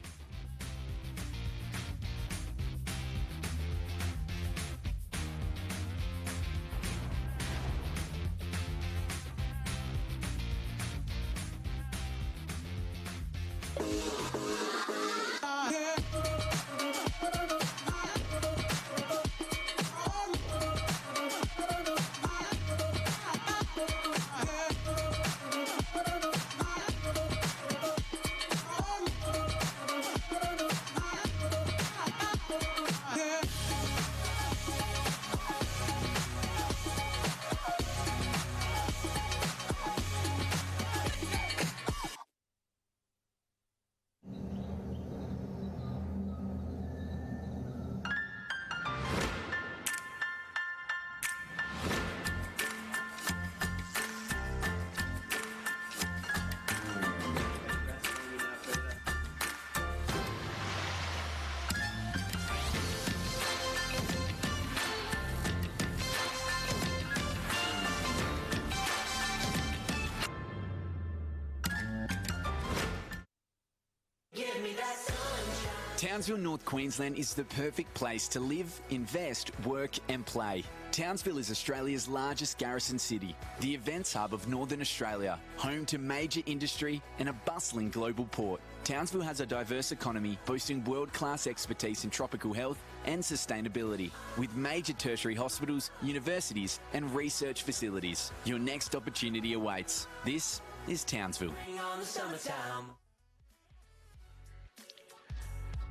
Townsville, North Queensland is the perfect place to live, invest, work and play. Townsville is Australia's largest garrison city, the events hub of Northern Australia, home to major industry and a bustling global port. Townsville has a diverse economy boasting world-class expertise in tropical health and sustainability, with major tertiary hospitals, universities and research facilities. Your next opportunity awaits. This is Townsville. Bring on the summertime.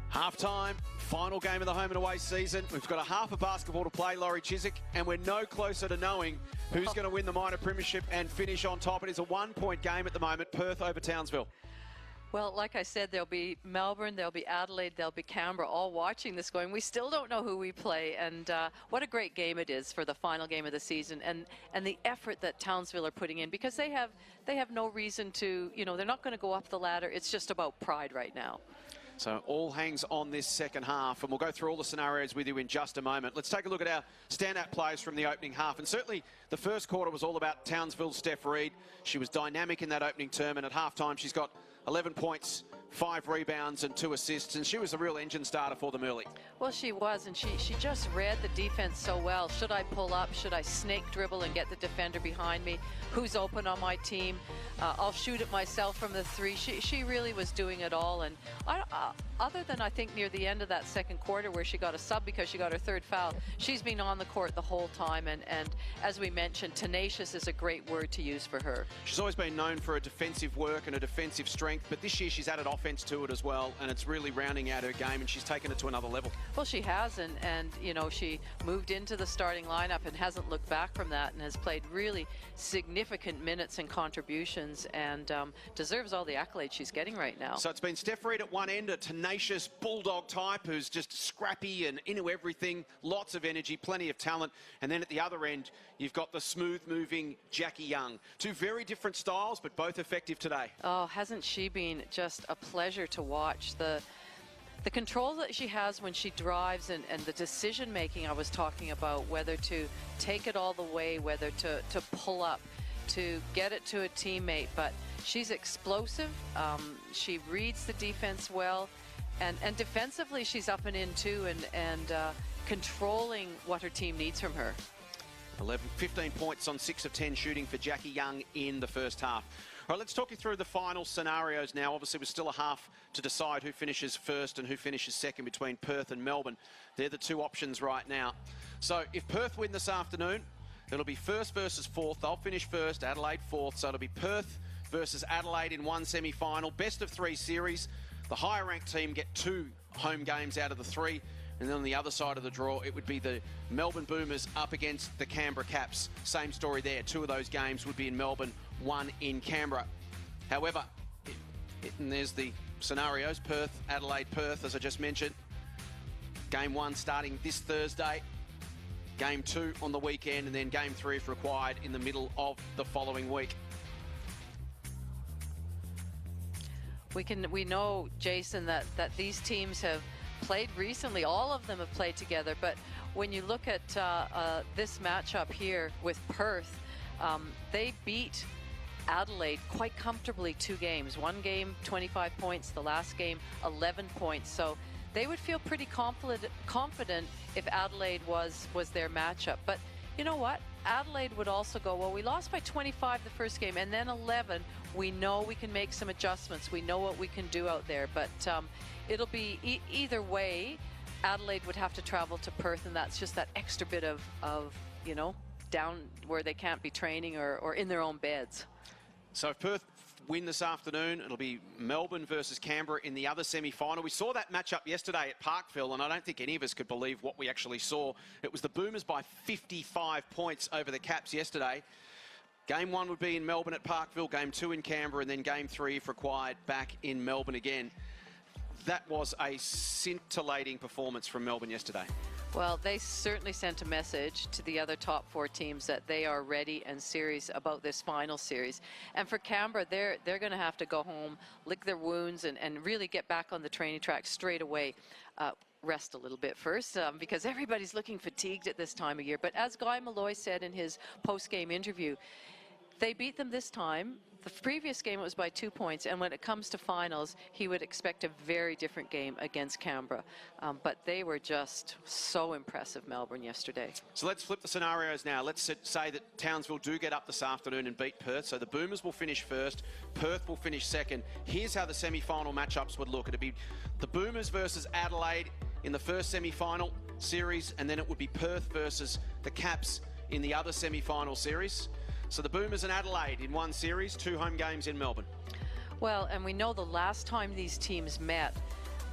Half-time, final game of the home and away season. We've got a half of basketball to play, Laurie Chiswick, and we're no closer to knowing who's going to win the minor premiership and finish on top. It is a 1-point game at the moment, Perth over Townsville. Well, like I said, there'll be Melbourne, there'll be Adelaide, there'll be Canberra, all watching this going. We still don't know who we play, and what a great game it is for the final game of the season, and the effort that Townsville are putting in, because they have no reason to, you know, they're not going to go up the ladder. It's just about pride right now. So all hangs on this second half, and we'll go through all the scenarios with you in just a moment. Let's take a look at our standout players from the opening half. And certainly the first quarter was all about Townsville's Steph Reed. She was dynamic in that opening term, and at halftime she's got 11 points, 5 rebounds and 2 assists, and she was a real engine starter for them early. Well, she was, and she just read the defense so well. Should I pull up? Should I snake dribble and get the defender behind me? Who's open on my team? I'll shoot it myself from the 3. She really was doing it all, and other than I think near the end of that second quarter where she got a sub because she got her 3rd foul, she's been on the court the whole time, and as we mentioned, tenacious is a great word to use for her. She's always been known for a defensive work and a defensive strength, but this year she's added offense to it as well, and it's really rounding out her game, and she's taken it to another level. Well, she has, and you know, she moved into the starting lineup and hasn't looked back from that, and has played really significant minutes and contributions, and deserves all the accolades she's getting right now. So it's been Steph Reed at one end, a tenacious bulldog type who's just scrappy and into everything, lots of energy, plenty of talent. And then at the other end, you've got the smooth-moving Jackie Young. Two very different styles, but both effective today. Oh, hasn't she been just a pleasure to watch? The control that she has when she drives, and the decision-making I was talking about, whether to take it all the way, whether to pull up, to get it to a teammate. But she's explosive. She reads the defense well. And defensively, she's up and in too, and controlling what her team needs from her. 15 points on 6 of 10 shooting for Jackie Young in the first half. All right, let's talk you through the final scenarios now. Obviously, we're still a half to decide who finishes first and who finishes second between Perth and Melbourne. They're the two options right now. So if Perth win this afternoon, it'll be first versus fourth. They'll finish first, Adelaide fourth. So it'll be Perth versus Adelaide in one semi-final. Best of 3 series. The higher ranked team get 2 home games out of the 3. And then on the other side of the draw, it would be the Melbourne Boomers up against the Canberra Caps. Same story there. 2 of those games would be in Melbourne, 1 in Canberra. However, and there's the scenarios, Perth, Adelaide, Perth, as I just mentioned. Game 1 starting this Thursday. Game 2 on the weekend, and then Game 3 if required in the middle of the following week. We know, Jason, that these teams have played recently. All of them have played together, but when you look at this matchup here with Perth, they beat Adelaide quite comfortably 2 games. One game, 25 points. The last game, 11 points. So they would feel pretty confident if Adelaide was their matchup. But you know what? Adelaide would also go, well, we lost by 25 the first game, and then 11. We know we can make some adjustments. We know what we can do out there. But it'll be either way. Adelaide would have to travel to Perth, and that's just that extra bit of you know, down where they can't be training or in their own beds. So if Perth win this afternoon, it'll be Melbourne versus Canberra in the other semi-final. We saw that matchup yesterday at Parkville, and I don't think any of us could believe what we actually saw. It was the Boomers by 55 points over the Caps yesterday. Game 1 would be in Melbourne at Parkville, Game 2 in Canberra, and then Game 3, if required, back in Melbourne again. That was a scintillating performance from Melbourne yesterday. Well, they certainly sent a message to the other top 4 teams that they are ready and serious about this final series. And for Canberra, they're going to have to go home, lick their wounds, and really get back on the training track straight away. Rest a little bit first, because everybody's looking fatigued at this time of year. But as Guy Malloy said in his post-game interview, they beat them this time. The previous game, it was by 2 points, and when it comes to finals, he would expect a very different game against Canberra. But they were just so impressive, Melbourne, yesterday. So let's flip the scenarios now. Let's say that Townsville do get up this afternoon and beat Perth. So the Boomers will finish first, Perth will finish second. Here's how the semi-final matchups would look. It'd be the Boomers versus Adelaide in the first semi-final series, and then it would be Perth versus the Caps in the other semi-final series. So the Boomers and Adelaide in one series, 2 home games in Melbourne. Well, and we know the last time these teams met,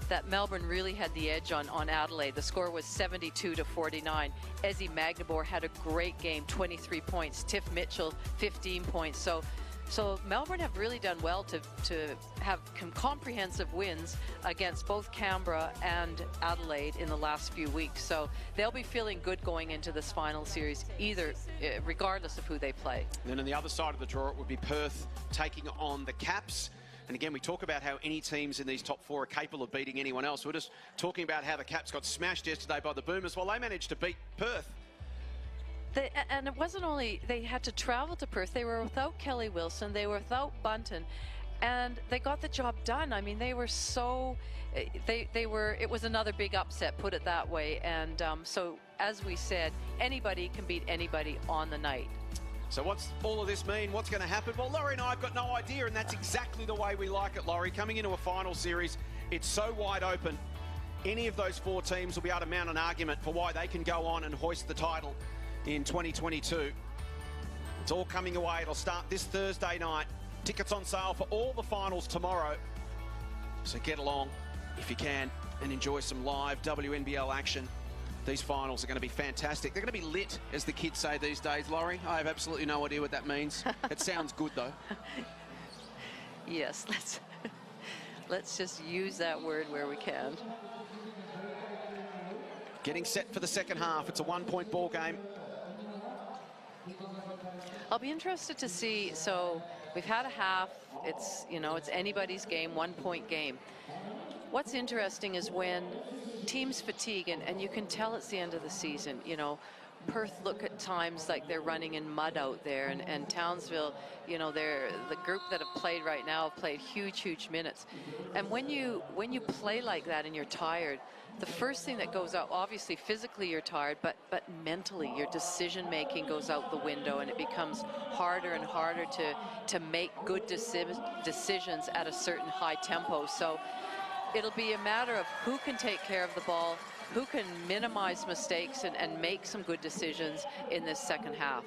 that Melbourne really had the edge on Adelaide. The score was 72-49. Ezzy Magnabor had a great game, 23 points. Tiff Mitchell, 15 points. So Melbourne have really done well to have comprehensive wins against both Canberra and Adelaide in the last few weeks. So they'll be feeling good going into this final series, regardless of who they play. And then on the other side of the draw, it would be Perth taking on the Caps. And again, we talk about how any teams in these top 4 are capable of beating anyone else. We're just talking about how the Caps got smashed yesterday by the Boomers. Well, they managed to beat Perth. And it wasn't only they had to travel to Perth, they were without Kelly Wilson, they were without Bunton, and they got the job done. I mean, they were so, it was another big upset, put it that way. And so, as we said, anybody can beat anybody on the night. So what's all of this mean? What's going to happen? Well, Laurie and I have got no idea, and that's exactly the way we like it, Laurie. Coming into a final series, it's so wide open. Any of those 4 teams will be able to mount an argument for why they can go on and hoist the title in 2022. It's all coming away. It'll start this Thursday night. Tickets on sale for all the finals tomorrow. So get along if you can. and enjoy some live WNBL action. These finals are going to be fantastic. They're going to be lit, as the kids say these days, Laurie. I have absolutely no idea what that means. It sounds good, though. Yes, let's just use that word where we can. Getting set for the second half. It's a one-point ball game. I'll be interested to see. So we've had a half. It's, you know, it's anybody's game, 1-point game. What's interesting is when teams fatigue, and you can tell it's the end of the season. You know, Perth look at times like they're running in mud out there, and Townsville, you know, they're the group that have played right now have played huge minutes. And when you play like that and you're tired, the first thing that goes out, obviously physically you're tired, but mentally your decision making goes out the window, and it becomes harder and harder to make good decisions at a certain high tempo. So it'll be a matter of who can take care of the ball, who can minimize mistakes and make some good decisions in this second half.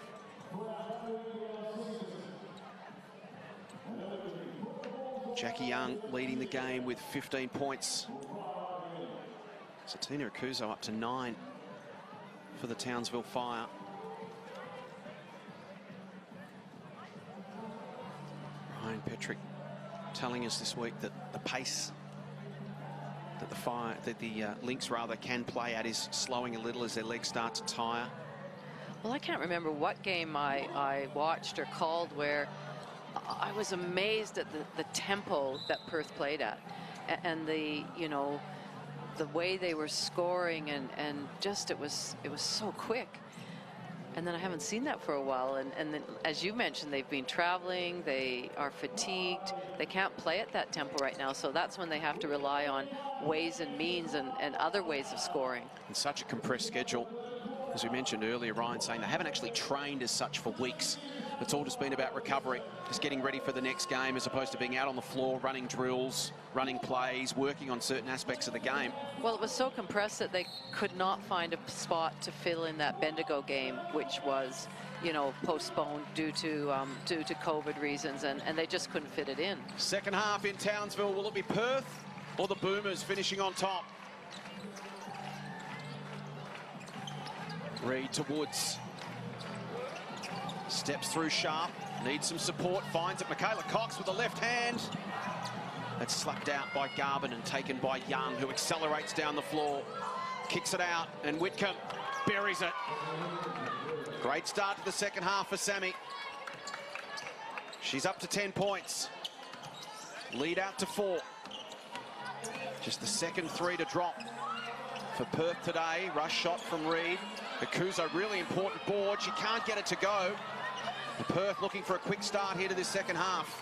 Jackie Young leading the game with 15 points. So Tina Akuzo up to 9 for the Townsville Fire. Ryan Petrick telling us this week that the pace that the Lynx rather can play at is slowing a little as their legs start to tire. Well, I can't remember what game I watched or called where I was amazed at the tempo that Perth played at, and the, you know, the way they were scoring, and just it was so quick. And then I haven't seen that for a while, and then, as you mentioned, they've been traveling, they are fatigued, they can't play at that tempo right now, so that's when they have to rely on ways and means and other ways of scoring. And such a compressed schedule. As we mentioned earlier, Ryan saying they haven't actually trained as such for weeks. It's all just been about recovery, just getting ready for the next game, as opposed to being out on the floor, running drills, running plays, working on certain aspects of the game. Well, it was so compressed that they could not find a spot to fill in that Bendigo game, which was, you know, postponed due to COVID reasons, and they just couldn't fit it in. Second half in Townsville, will it be Perth or the Boomers finishing on top? Reed to Woods. Steps through sharp, needs some support, finds it. Michaela Cox with the left hand. That's slapped out by Garvin and taken by Young, who accelerates down the floor. Kicks it out, and Whitcomb buries it. Great start to the second half for Sammy. She's up to 10 points. Lead out to 4. Just the second 3 to drop for Perth today. Rush shot from Reed. Akuzo, really important board. She can't get it to go. Perth looking for a quick start here to this second half.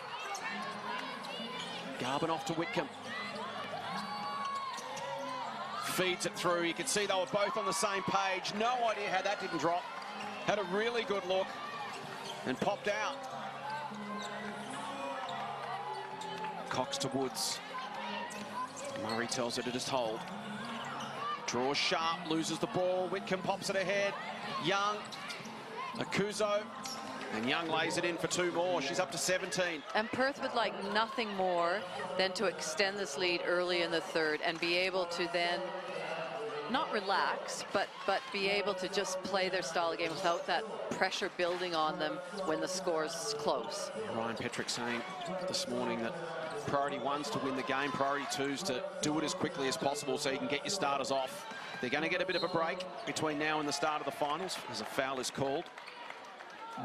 Garvin off to Whitcomb. Feeds it through. You can see they were both on the same page. No idea how that didn't drop. Had a really good look and popped out. Cox to Woods. Murray tells her to just hold. Draws sharp, loses the ball. Whitcomb pops it ahead. Young, Akuzo, and Young lays it in for 2 more. She's up to 17. And Perth would like nothing more than to extend this lead early in the third and be able to then not relax, but be able to just play their style of game without that pressure building on them when the score's close. Ryan Petrick saying this morning that priority 1's to win the game, priority 2's to do it as quickly as possible so you can get your starters off. They're going to get a bit of a break between now and the start of the finals as a foul is called.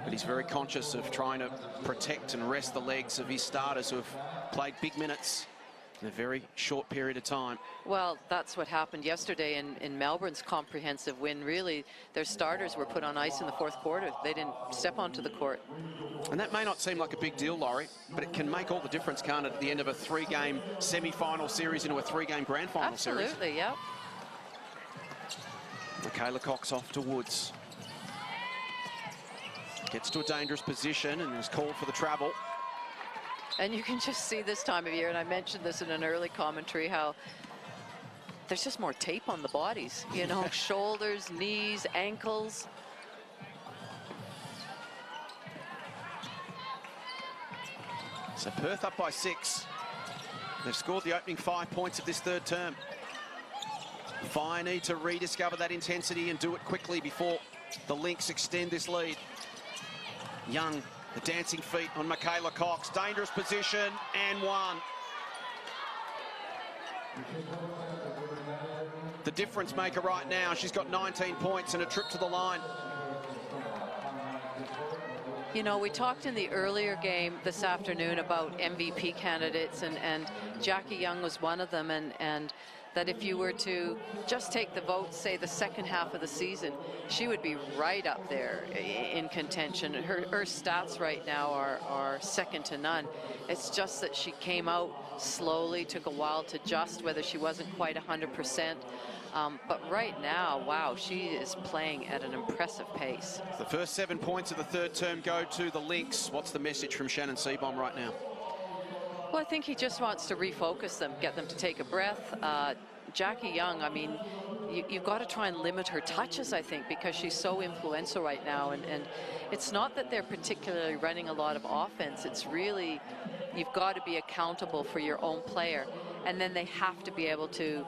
But he's very conscious of trying to protect and rest the legs of his starters who have played big minutes in a very short period of time. Well, that's what happened yesterday in Melbourne's comprehensive win. Really, their starters were put on ice in the 4th quarter. They didn't step onto the court. And that may not seem like a big deal, Laurie, but it can make all the difference, can't it, at the end of a 3-game semi-final series into a 3-game grand final series. Absolutely, yeah. Michaela Cox off to Woods. Gets to a dangerous position and is called for the travel. And you can just see this time of year, and I mentioned this in an early commentary, how there's just more tape on the bodies, you know, shoulders, knees, ankles. So Perth up by 6. They've scored the opening 5 points of this third term. Fire need to rediscover that intensity and do it quickly before the Lynx extend this lead. Young, the dancing feet on Michaela Cox. Dangerous position, and one. The difference maker right now. She's got 19 points and a trip to the line. You know, we talked in the earlier game this afternoon about MVP candidates, and Jackie Young was one of them, and that if you were to just take the vote, say the second half of the season, she would be right up there in contention. Her stats right now are second to none. It's just that she came out slowly, took a while to adjust, whether she wasn't quite 100%. But right now, wow, she is playing at an impressive pace. The first 7 points of the third term go to the Lynx. What's the message from Shannon Seebohm right now? Well, I think he just wants to refocus them, get them to take a breath. Jackie Young, I mean, you've got to try and limit her touches, I think, because she's so influential right now. And it's not that they're particularly running a lot of offense. It's really, you've got to be accountable for your own player. And then they have to be able to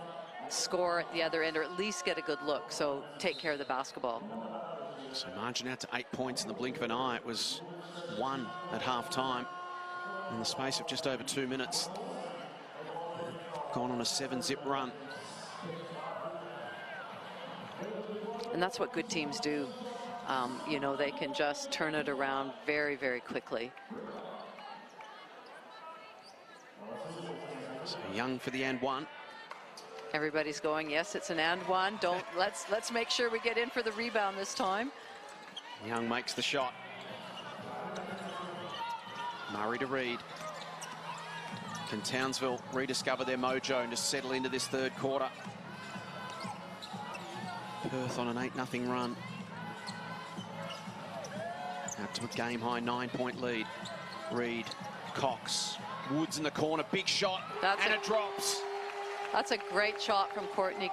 score at the other end, or at least get a good look. So take care of the basketball. So margin out to 8 points in the blink of an eye. It was 1 at half-time. In the space of just over 2 minutes. Gone on a 7-zip run. And that's what good teams do. You know, they can just turn it around very, very quickly. So Young for the and one. Everybody's going, yes, it's an and one. Let's make sure we get in for the rebound this time. Young makes the shot. Murray to Reed. Can Townsville rediscover their mojo and just settle into this third quarter? Perth on an 8-0 run. Out to a game-high 9-point lead. Reed, Cox, Woods in the corner, big shot, and it drops. That's a great shot from Courtney,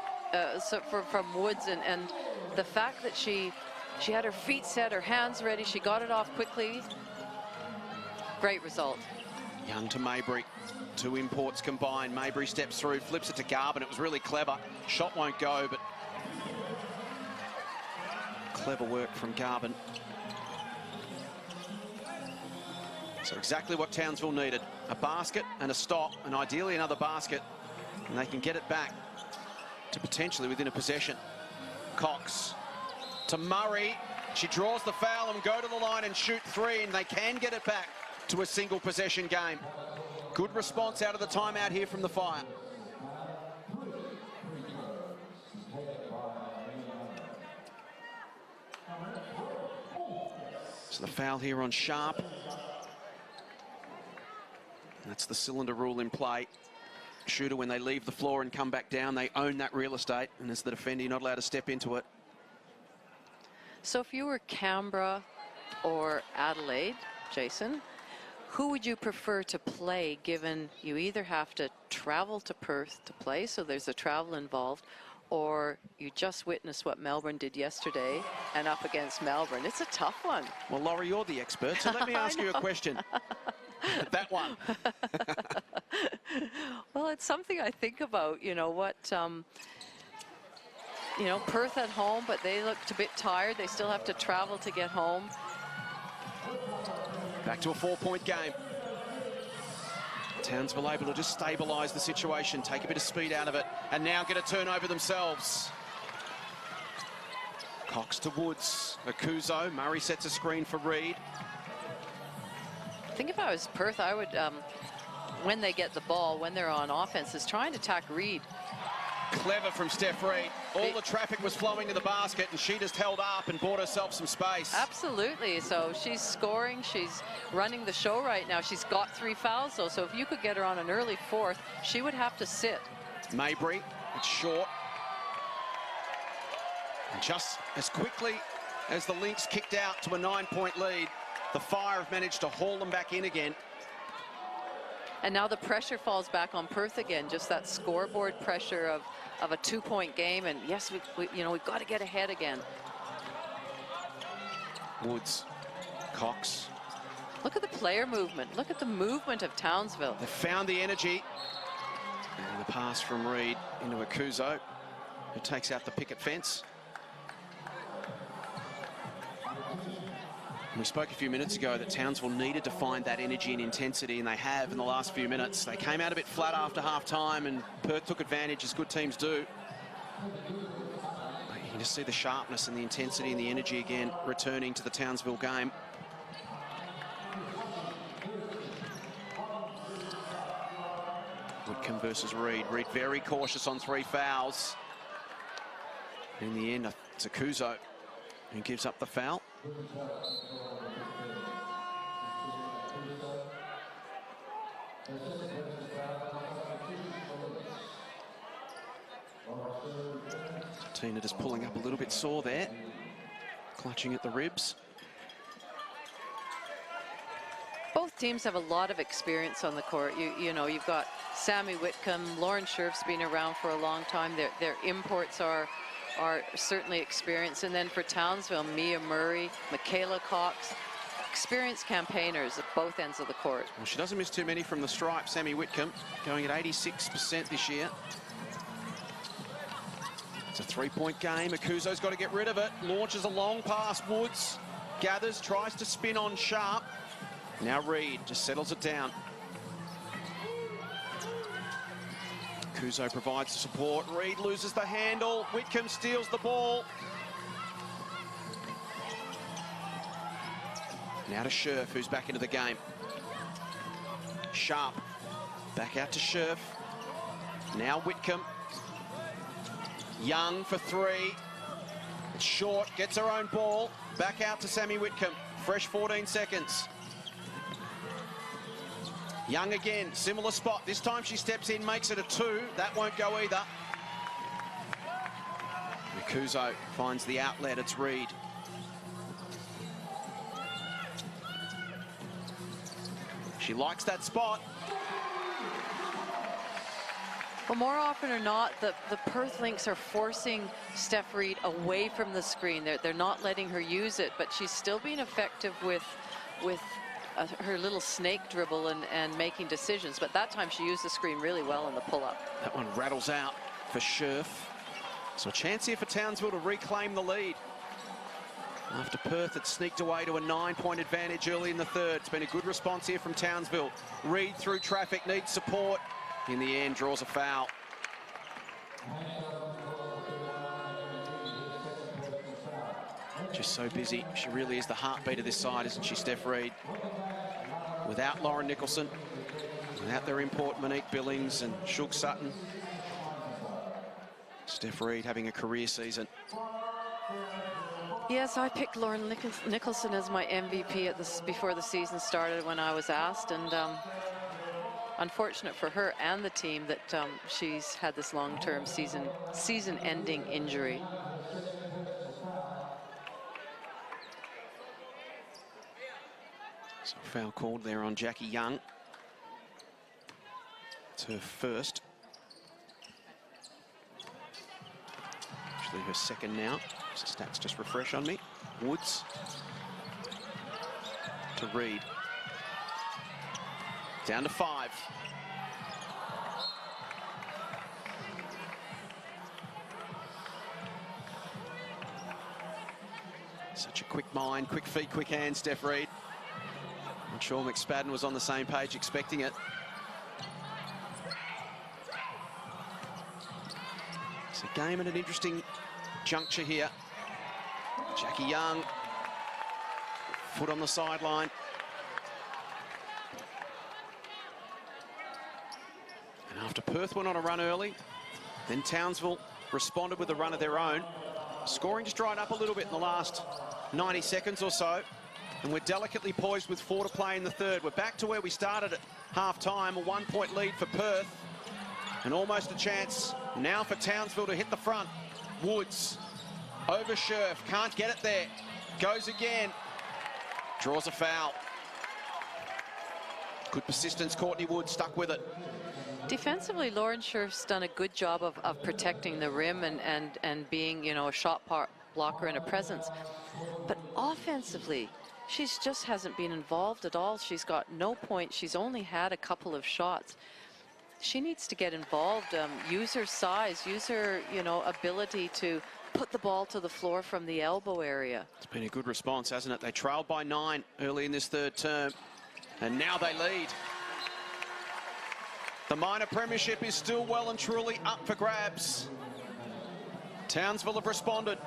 from Woods, and the fact that she had her feet set, her hands ready, she got it off quickly. Great result. Young to Mabry. 2 imports combined. Mabry steps through, flips it to Garvin. It was really clever. Shot won't go, but clever work from Garvin. So exactly what Townsville needed. A basket and a stop, and ideally another basket. And they can get it back to potentially within a possession. Cox to Murray. She draws the foul and go to the line and shoot 3, and they can get it back to a single possession game. Good response out of the timeout here from the Fire. So the foul here on Sharp. That's the cylinder rule in play. Shooter, when they leave the floor and come back down, they own that real estate, and as the defender, you're not allowed to step into it. So if you were Canberra or Adelaide, Jason, who would you prefer to play, given you either have to travel to Perth to play, so there's a travel involved, or you just witnessed what Melbourne did yesterday and up against Melbourne? It's a tough one. Well, Laurie, you're the expert, so let me ask you a question. That one. Well, it's something I think about, you know, what, you know, Perth at home, but they looked a bit tired. They still have to travel to get home. Back to a 4-point game. Townsville able to just stabilise the situation, take a bit of speed out of it, and now get a turnover themselves. Cox to Woods. Akuzo. Murray sets a screen for Reed. I think if I was Perth, I would, when they get the ball, when they're on offense, is trying to attack Reed. Clever from Steph Reed. All the traffic was flowing to the basket, and she just held up and bought herself some space. Absolutely. So she's scoring. She's running the show right now. She's got 3 fouls, though. So if you could get her on an early 4th, she would have to sit. Mabry, it's short. And just as quickly as the Lynx kicked out to a 9-point lead, the Fire have managed to haul them back in again. And now the pressure falls back on Perth again, just that scoreboard pressure of a 2-point game. And yes, you know, we've got to get ahead again. Woods, Cox. Look at the player movement. Look at the movement of Townsville. They found the energy. And the pass from Reed into Akuzo. who takes out the picket fence. We spoke a few minutes ago that Townsville needed to find that energy and intensity, and they have in the last few minutes. They came out a bit flat after half-time, and Perth took advantage, as good teams do. You can just see the sharpness and the intensity and the energy again returning to the Townsville game. Whitcomb versus Reed. Reed very cautious on 3 fouls. In the end, it's Akuzo who gives up the foul. Tina just pulling up a little bit sore there, clutching at the ribs. Both teams have a lot of experience on the court. You know, you've got Sammy Whitcomb, Lauren Scherf's been around for a long time. Their imports are certainly experienced. And then for Townsville, Mia Murray, Michaela Cox, experienced campaigners at both ends of the court. Well, she doesn't miss too many from the stripe, Sammy Whitcomb, going at 86% this year. It's a 3-point game. Akuzo's got to get rid of it. Launches a long pass. Woods gathers, tries to spin on Sharp. Now Reed just settles it down. Akuzo provides the support. Reed loses the handle. Whitcomb steals the ball. Now to Scherf, who's back into the game. Sharp back out to Scherf. Now Whitcomb. Young for 3. It's short, gets her own ball. Back out to Sammy Whitcomb. Fresh 14 seconds. Young again, similar spot. This time she steps in, makes it a 2. That won't go either. Akuzo finds the outlet, it's Reed. She likes that spot. Well, more often or not, the Perth Lynx are forcing Steph Reed away from the screen. They're not letting her use it, but she's still being effective with her little snake dribble and making decisions. But that time she used the screen really well in the pull-up. That one rattles out for Scherf. So a chance here for Townsville to reclaim the lead. After Perth had sneaked away to a 9-point advantage early in the third. It's been a good response here from Townsville. Reed through traffic, needs support. In the end, draws a foul. Just so busy. She really is the heartbeat of this side, isn't she, Steph Reed? Without Lauren Nicholson, without their import Monique Billings and Shug Sutton, Steph Reed having a career season. Yes, I picked Lauren Nicholson as my MVP before the season started when I was asked, and unfortunate for her and the team that she's had this long-term season-ending injury. So foul called there on Jackie Young. It's her first. Actually her second now. So stats just refresh on me. Woods to Reed. Down to 5. Such a quick mind, quick feet, quick hands, Steph Reed. I'm sure McSpadden was on the same page expecting it. It's a game at an interesting juncture here. Jackie Young, foot on the sideline. And after Perth went on a run early, then Townsville responded with a run of their own. Scoring just dried up a little bit in the last 90 seconds or so. And we're delicately poised with 4 to play in the third. We're back to where we started at half-time, a 1-point lead for Perth. And almost a chance now for Townsville to hit the front. Woods over Scherf, can't get it there. Goes again, draws a foul. Good persistence, Courtney Woods stuck with it. Defensively, Lauren Scherf's done a good job of protecting the rim and being, you know, a shot blocker and a presence. But offensively, she just hasn't been involved at all. She's got no points. She's only had a couple of shots. she needs to get involved, use her size, use her, you know, ability to put the ball to the floor from the elbow area. It's been a good response, hasn't it? They trailed by 9 early in this third term, and now they lead. The minor premiership is still well and truly up for grabs. Townsville have responded.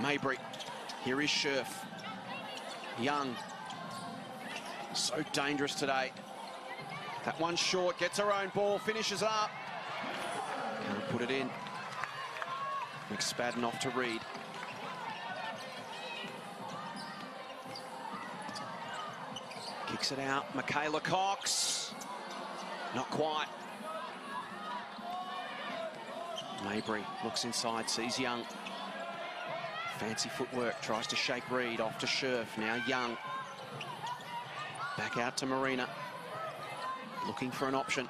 Mabry, here is Scherf. Young, so dangerous today. That one short, gets her own ball, finishes up. Can't put it in. McSpadden off to Reed. Kicks it out, Michaela Cox. Not quite. Mabry looks inside, sees Young. Fancy footwork, tries to shake Reed, off to Scherf, now Young. Back out to Marina. Looking for an option.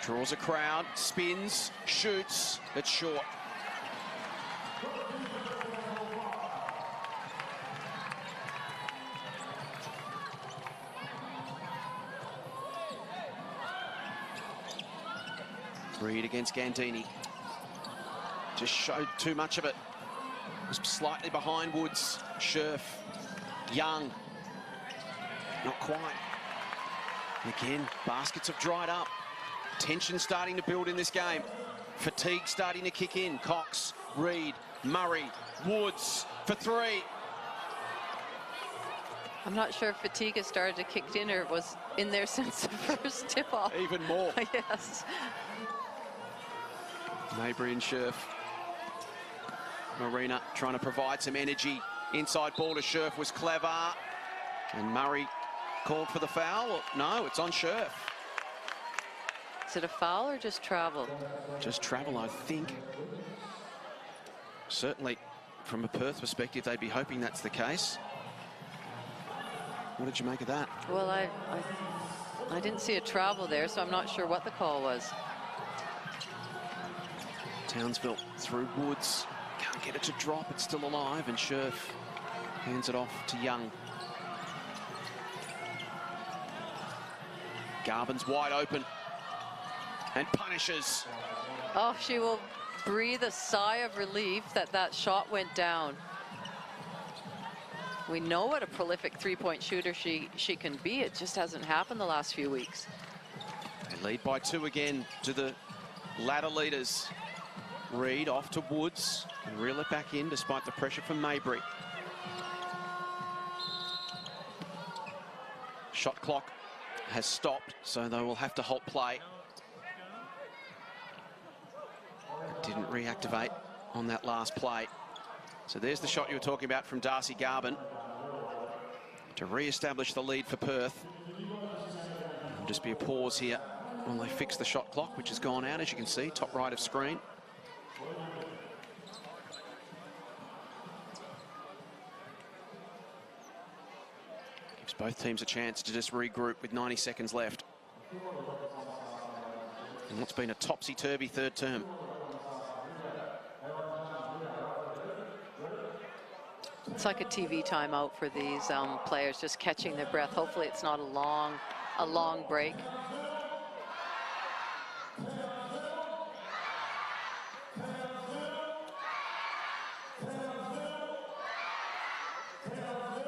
Draws a crowd, spins, shoots, it's short. Reed against Gandini. Just showed too much of it. Was slightly behind Woods. Scherf. Young. Not quite. And again, baskets have dried up. Tension starting to build in this game. Fatigue starting to kick in. Cox, Reed, Murray, Woods for 3. I'm not sure if fatigue has started to kick in or was in there since the first tip-off. Even more. Yes. Mabry and Scherf. Marina trying to provide some energy. Inside ball to Scherf was clever. And Murray called for the foul. No, it's on Scherf. Is it a foul or just travel? Just travel, I think. Certainly, from a Perth perspective, they'd be hoping that's the case. What did you make of that? Well, I didn't see a travel there, so I'm not sure what the call was. Townsville through Woods. Can't get it to drop. It's still alive, and Scherf hands it off to Young. Garbin's wide open and punishes. Oh, she will breathe a sigh of relief that that shot went down. We know what a prolific three-point shooter she can be. It just hasn't happened the last few weeks. They lead by 2 again to the ladder leaders. Reed off to Woods and reel it back in despite the pressure from Mabry. Shot clock has stopped, so they will have to halt play. It didn't reactivate on that last play. So there's the shot you were talking about from Darcy Garbin to re-establish the lead for Perth. There'll just be a pause here while they fix the shot clock, which has gone out, as you can see, top right of screen. Gives both teams a chance to just regroup with 90 seconds left. And what's been a topsy-turvy third term. It's like a TV timeout for these players, just catching their breath. Hopefully it's not a long break.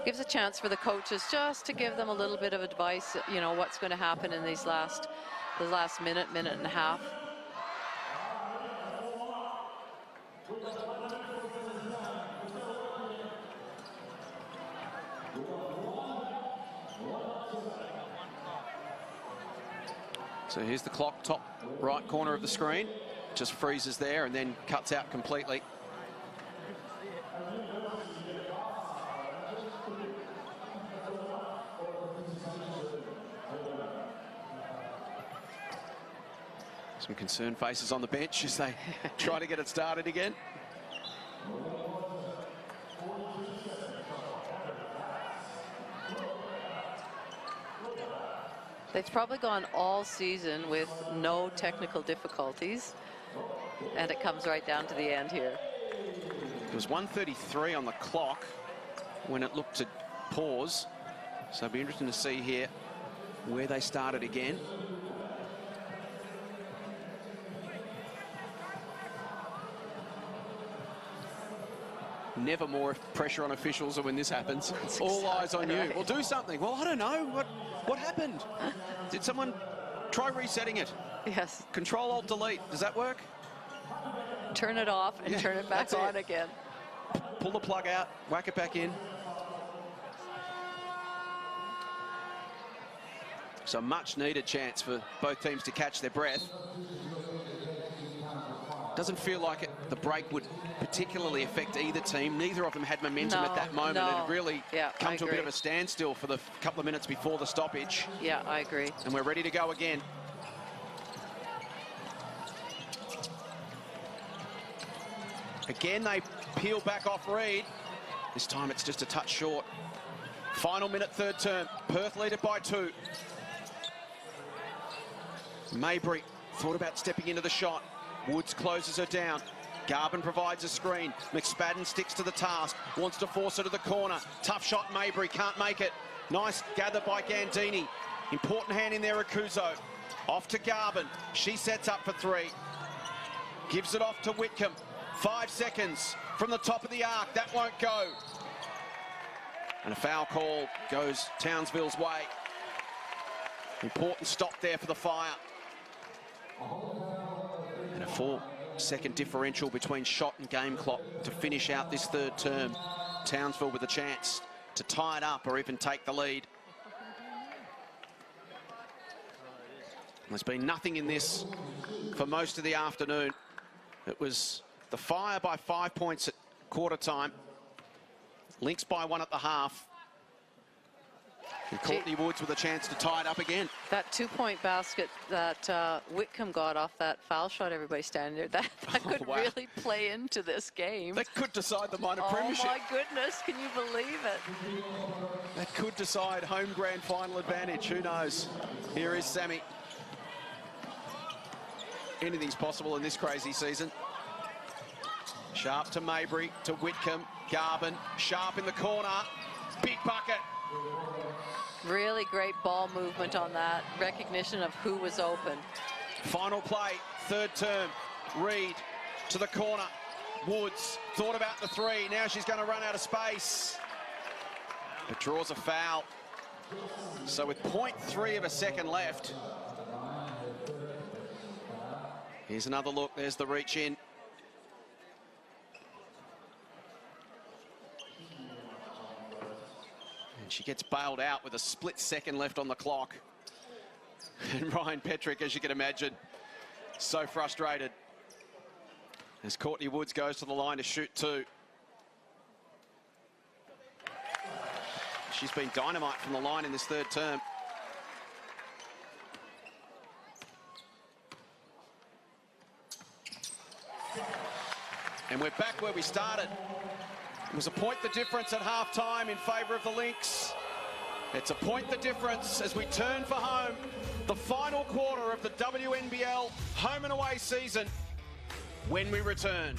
Gives a chance for the coaches just to give them a little bit of advice, you know, what's going to happen in the last minute and a half. So here's the clock, top right corner of the screen. Just freezes there and then cuts out completely. Some concerned faces on the bench as they try to get it started again. They've probably gone all season with no technical difficulties, and it comes right down to the end here. It was 1:33 on the clock when it looked to pause. So it'll be interesting to see here where they started again. Never more pressure on officials than when this happens. That's All exactly eyes on you. right. Well, do something. Well, I don't know. What happened? Did someone try resetting it? Yes. Control-Alt-Delete. Does that work? Turn it off and Yeah, turn it back that's on it. again. Pull the plug out, whack it back in. So much needed chance for both teams to catch their breath. Doesn't feel like the break would particularly affect either team. Neither of them had momentum at that moment. No. It really come to a bit of a standstill for the couple of minutes before the stoppage. Yeah, I agree. And we're ready to go again. Again, they peel back off Reed. This time it's just a touch short. Final minute, third term. Perth lead it by 2. Mabry thought about stepping into the shot. Woods closes her down. Garvin provides a screen. McSpadden sticks to the task. Wants to force her to the corner. Tough shot, Mabry. Can't make it. Nice gather by Gandini. Important hand in there, Akuzo. Off to Garvin. She sets up for 3. Gives it off to Whitcomb. 5 seconds from the top of the arc. That won't go. And a foul call goes Townsville's way. Important stop there for the Fire. And a 4-second differential between shot and game clock to finish out this third term. Townsville with a chance to tie it up or even take the lead. There's been nothing in this for most of the afternoon. It was the Fire by 5 points at quarter time. Lynx by 1 at the half. And Courtney Woods with a chance to tie it up again. That 2-point basket that Whitcomb got off that foul shot, everybody standing there, that could wow. really play into this game. That could decide the minor Oh premiership. my goodness, can you believe it? That could decide home grand final advantage. Who knows? Here is Sammy. Anything's possible in this crazy season. Sharp to Mabry, to Whitcomb, Garvin, Sharp in the corner, big bucket. Really great ball movement on that, recognition of who was open. Final play, third term, Reed to the corner. Woods thought about the 3, now she's going to run out of space. But draws a foul. So with 0.3 of a second left. Here's another look, there's the reach in. And she gets bailed out with a split second left on the clock. And Ryan Petrick, as you can imagine, so frustrated as Courtney Woods goes to the line to shoot 2. She's been dynamite from the line in this third term. And we're back where we started. It was a point the difference at half-time in favour of the Lynx. It's a point the difference as we turn for home. The final quarter of the WNBL home and away season when we return.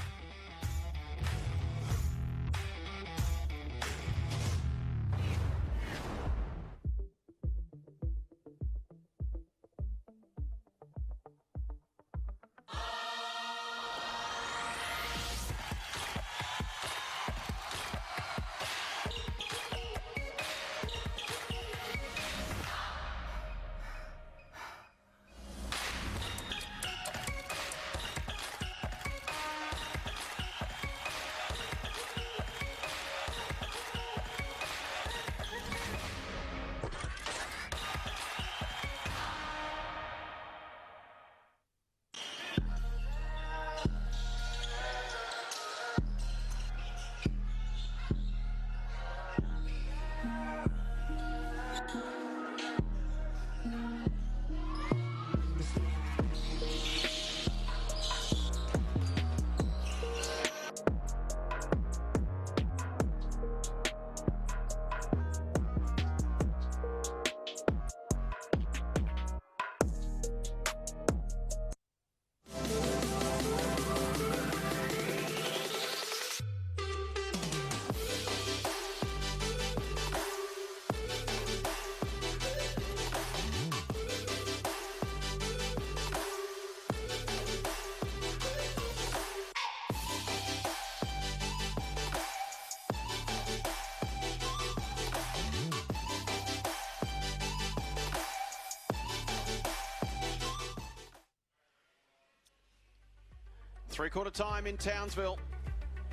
Three-quarter time in Townsville.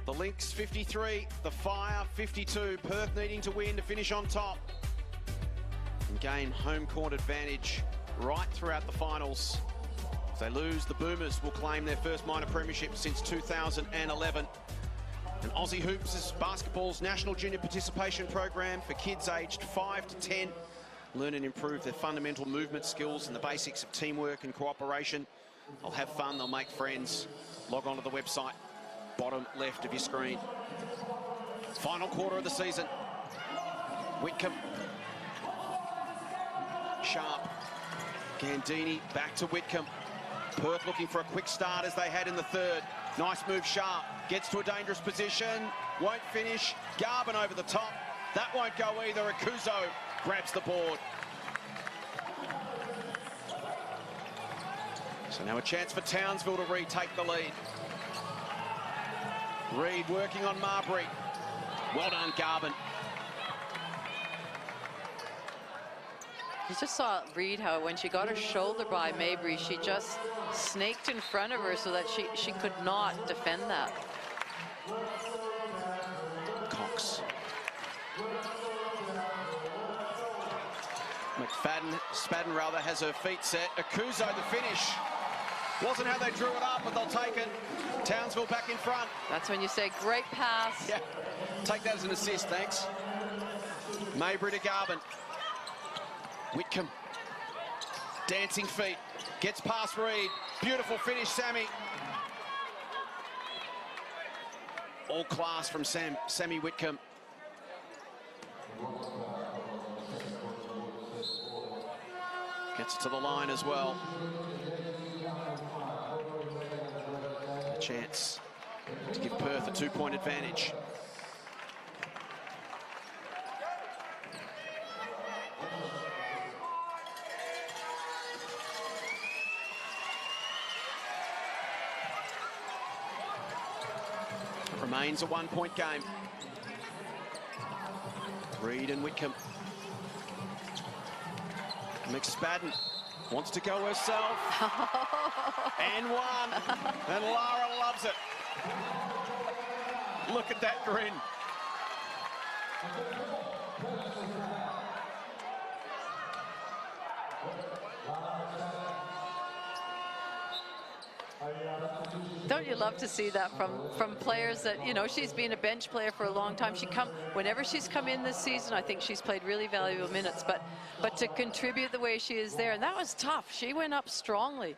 The Lynx 53, the Fire 52. Perth needing to win to finish on top and gain home court advantage right throughout the finals. If they lose, the Boomers will claim their first minor premiership since 2011. And Aussie Hoops is basketball's national junior participation program for kids aged 5 to 10. Learn and improve their fundamental movement skills and the basics of teamwork and cooperation. They'll have fun, they'll make friends. Log on to the website, bottom left of your screen. Final quarter of the season. Whitcomb. Sharp. Gandini back to Whitcomb. Perth looking for a quick start as they had in the third. Nice move, Sharp. Gets to a dangerous position. Won't finish. Garvin over the top. That won't go either. Akuzo grabs the board. So now a chance for Townsville to retake the lead. Reed working on Marbury. Well done, Garvin. You just saw Reed how when she got her shoulder by Mabry, she just snaked in front of her so that she could not defend that. Cox. Spadden rather has her feet set. Akuzo the finish. Wasn't how they drew it up, but they'll take it. Townsville back in front. That's when you say, great pass. Yeah, take that as an assist, thanks. Mabry to Garvin. Whitcomb. Dancing feet. Gets past Reed. Beautiful finish, Sammy. All class from Sammy Whitcomb. Gets it to the line as well. A chance to give Perth a 2-point advantage. It remains a 1-point game. Reed and Whitcomb. McSpadden wants to go herself. And one. And Lara loves it. Look at that grin. Don't you love to see that from players that, you know, she's been a bench player for a long time. Whenever she's come in this season, I think she's played really valuable minutes, but to contribute the way she is there, and that was tough. She went up strongly.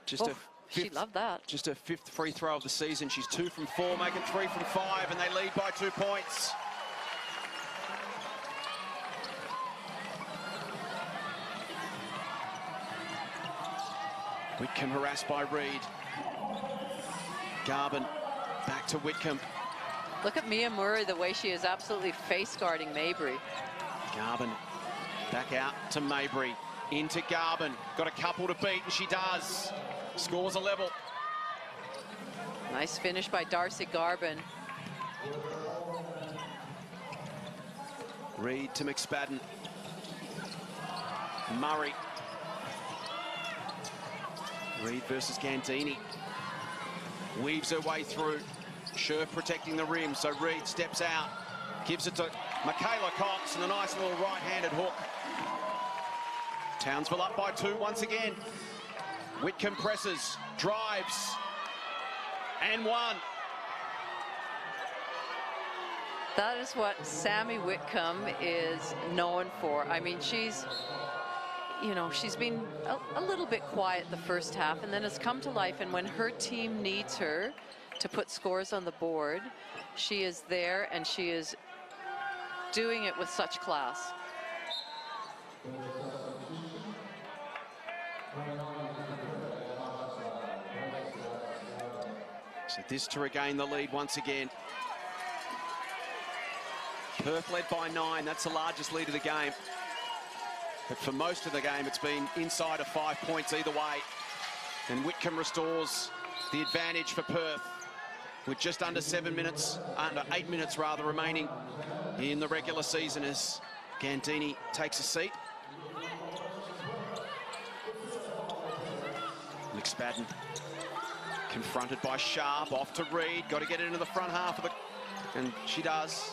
She loved that. Just her 5th free throw of the season. She's 2 from 4, making 3 from 5, and they lead by 2 points. Whitcomb harassed by Reed. Garvin back to Whitcomb. Look at Mia Murray, the way she is absolutely face guarding Mabry. Garvin back out to Mabry. Into Garvin. Got a couple to beat, and she does. Scores a level. Nice finish by Darcy Garvin. Reed to McSpadden. Murray. Reed versus Gandini. Weaves her way through. Scherf protecting the rim, so Reed steps out. Gives it to Michaela Cox, and a nice little right-handed hook. Townsville up by 2 once again. Whitcomb presses, drives, and 1. That is what Sammy Whitcomb is known for. I mean, she's been a little bit quiet the first half, and then has come to life, and when her team needs her to put scores on the board, she is there, and she is doing it with such class. So this to regain the lead once again. Perth led by 9. That's the largest lead of the game. But for most of the game, it's been inside of 5 points either way. And Whitcomb restores the advantage for Perth with just under 8 minutes rather, remaining in the regular season as Gandini takes a seat. McSpadden Confronted by Sharp, off to Reed. Got to get it into the front half of the... And she does.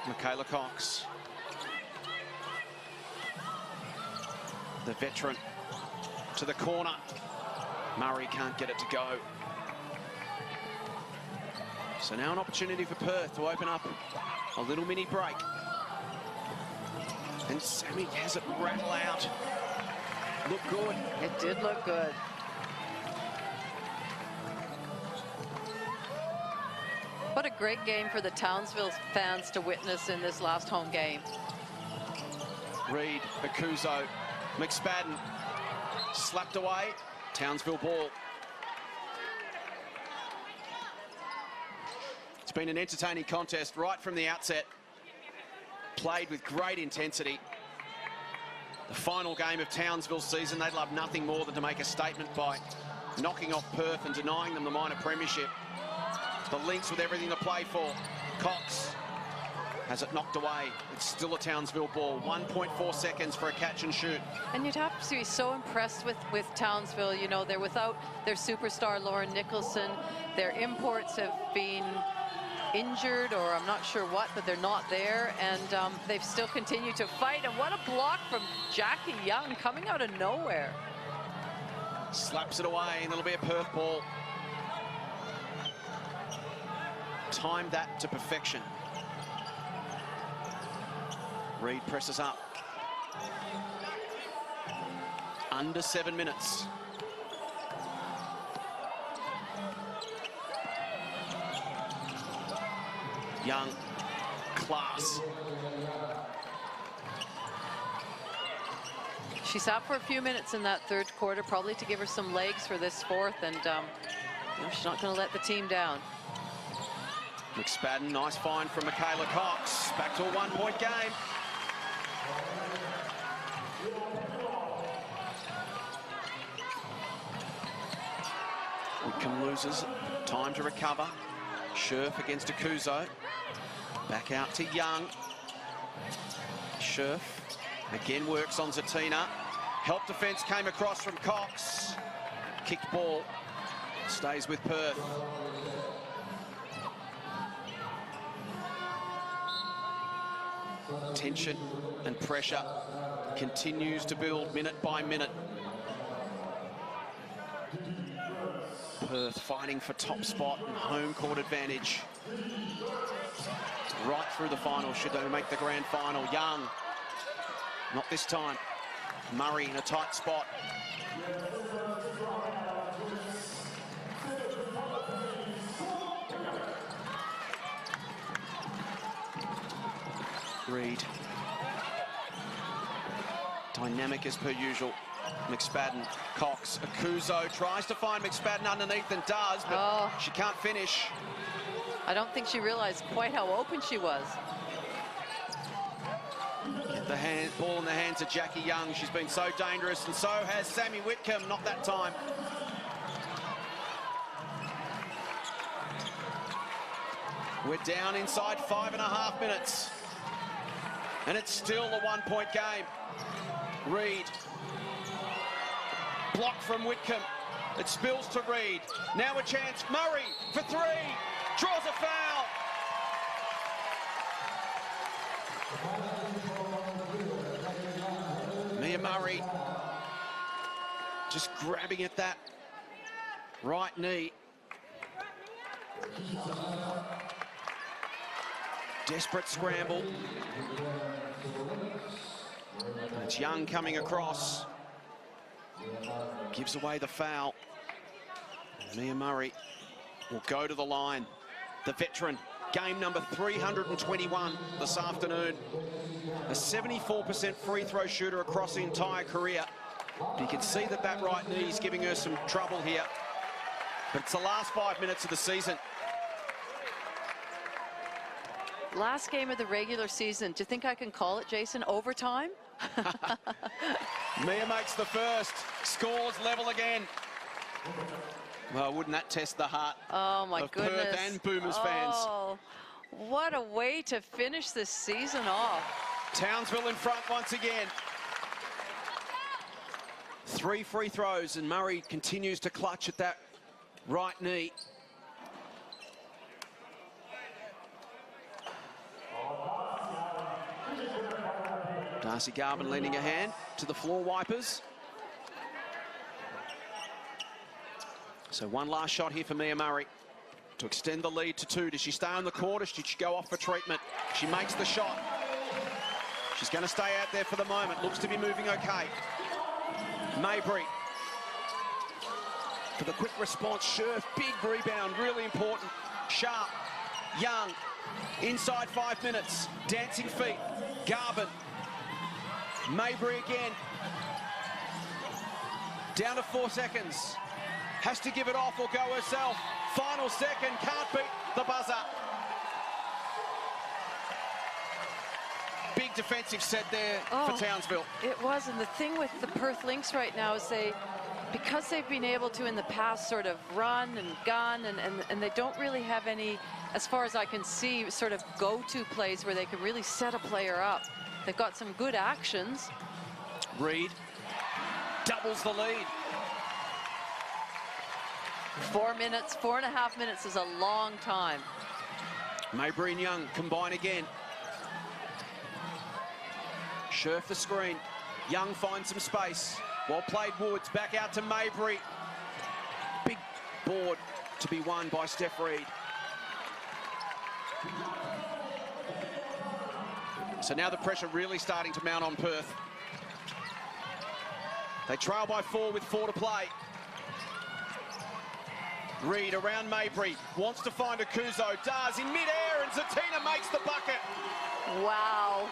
Michaela Cox. The veteran to the corner. Murray can't get it to go. So now an opportunity for Perth to open up a little mini break. And Sammy has it rattle out. Look good. It did look good. What a great game for the Townsville fans to witness in this last home game. Reed, Akuzo, McSpadden, slapped away. Townsville ball. It's been an entertaining contest right from the outset. Played with great intensity. The final game of Townsville's season, they'd love nothing more than to make a statement by knocking off Perth and denying them the minor premiership. The Lynx with everything to play for. Cox has it knocked away. It's still a Townsville ball. 1.4 seconds for a catch and shoot. And you'd have to be so impressed with Townsville. You know, they're without their superstar Lauren Nicholson. Their imports have been injured, or I'm not sure what, but they're not there, and they've still continued to fight. And what a block from Jackie Young coming out of nowhere. Slaps it away, and it'll be a Perth ball. Timed that to perfection. Reed presses up. Under 7 minutes. Young, class. She sat for a few minutes in that third quarter, probably to give her some legs for this fourth, and you know, she's not going to let the team down. McSpadden, nice find from Michaela Cox. Back to a one-point game. Wickham loses. Time to recover. Scherf against Akuzo. Back out to Young. Scherf again works on Zatina. Help defence came across from Cox. Kicked ball. Stays with Perth. Tension and pressure continues to build minute by minute. Perth fighting for top spot and home court advantage. Right through the final, should they make the grand final. Young, not this time. Murray in a tight spot. Reed. Dynamic as per usual. McSpadden, Cox, Akuzo tries to find McSpadden underneath and does, but she can't finish. I don't think she realized quite how open she was. Get the ball in the hands of Jackie Young. She's been so dangerous, and so has Sammy Whitcomb. Not that time. We're down inside 5.5 minutes. And it's still a one-point game. Reed. Block from Whitcomb. It spills to Reed. Now a chance. Murray for three. Draws a foul. Mia Murray just grabbing at that right knee. Desperate scramble. And it's Young coming across. Gives away the foul. Mia Murray will go to the line. The veteran, game number 321 this afternoon. A 74% free throw shooter across the entire career. You can see that that right knee is giving her some trouble here. But it's the last 5 minutes of the season. Last game of the regular season. Do you think I can call it, Jason? Overtime? Mia makes the first. Scores level again. Well, wouldn't that test the heart of goodness. Perth and Boomers fans? What a way to finish this season off. Townsville in front once again. 3 free throws, and Murray continues to clutch at that Right knee. Darcy Garvin lending a hand to the floor wipers. So one last shot here for Mia Murray to extend the lead to 2. Does she stay on the court or should she go off for treatment? She makes the shot. She's going to stay out there for the moment. Looks to be moving okay. Mabry for the quick response. Scherf, big rebound, really important. Sharp, Young, inside 5 minutes. Dancing feet, Garvin. Mabry again. Down to 4 seconds. Has to give it off or go herself. Final second, can't beat the buzzer. Big defensive set there for Townsville. It was, and the thing with the Perth Lynx right now is because they've been able to in the past sort of run and gun, and they don't really have any, as far as I can see, sort of go-to plays where they can really set a player up. They've got some good actions. Reed doubles the lead. 4 minutes, 4.5 minutes is a long time. Mabry and Young combine again. Scherf the screen. Young finds some space. Well played, Woods. Back out to Mabry. Big board to be won by Steph Reed. So now the pressure really starting to mount on Perth. They trail by 4 with 4 to play. Reed around Mabry, wants to find Akuzo, does in mid-air, and Zatina makes the bucket. Wow.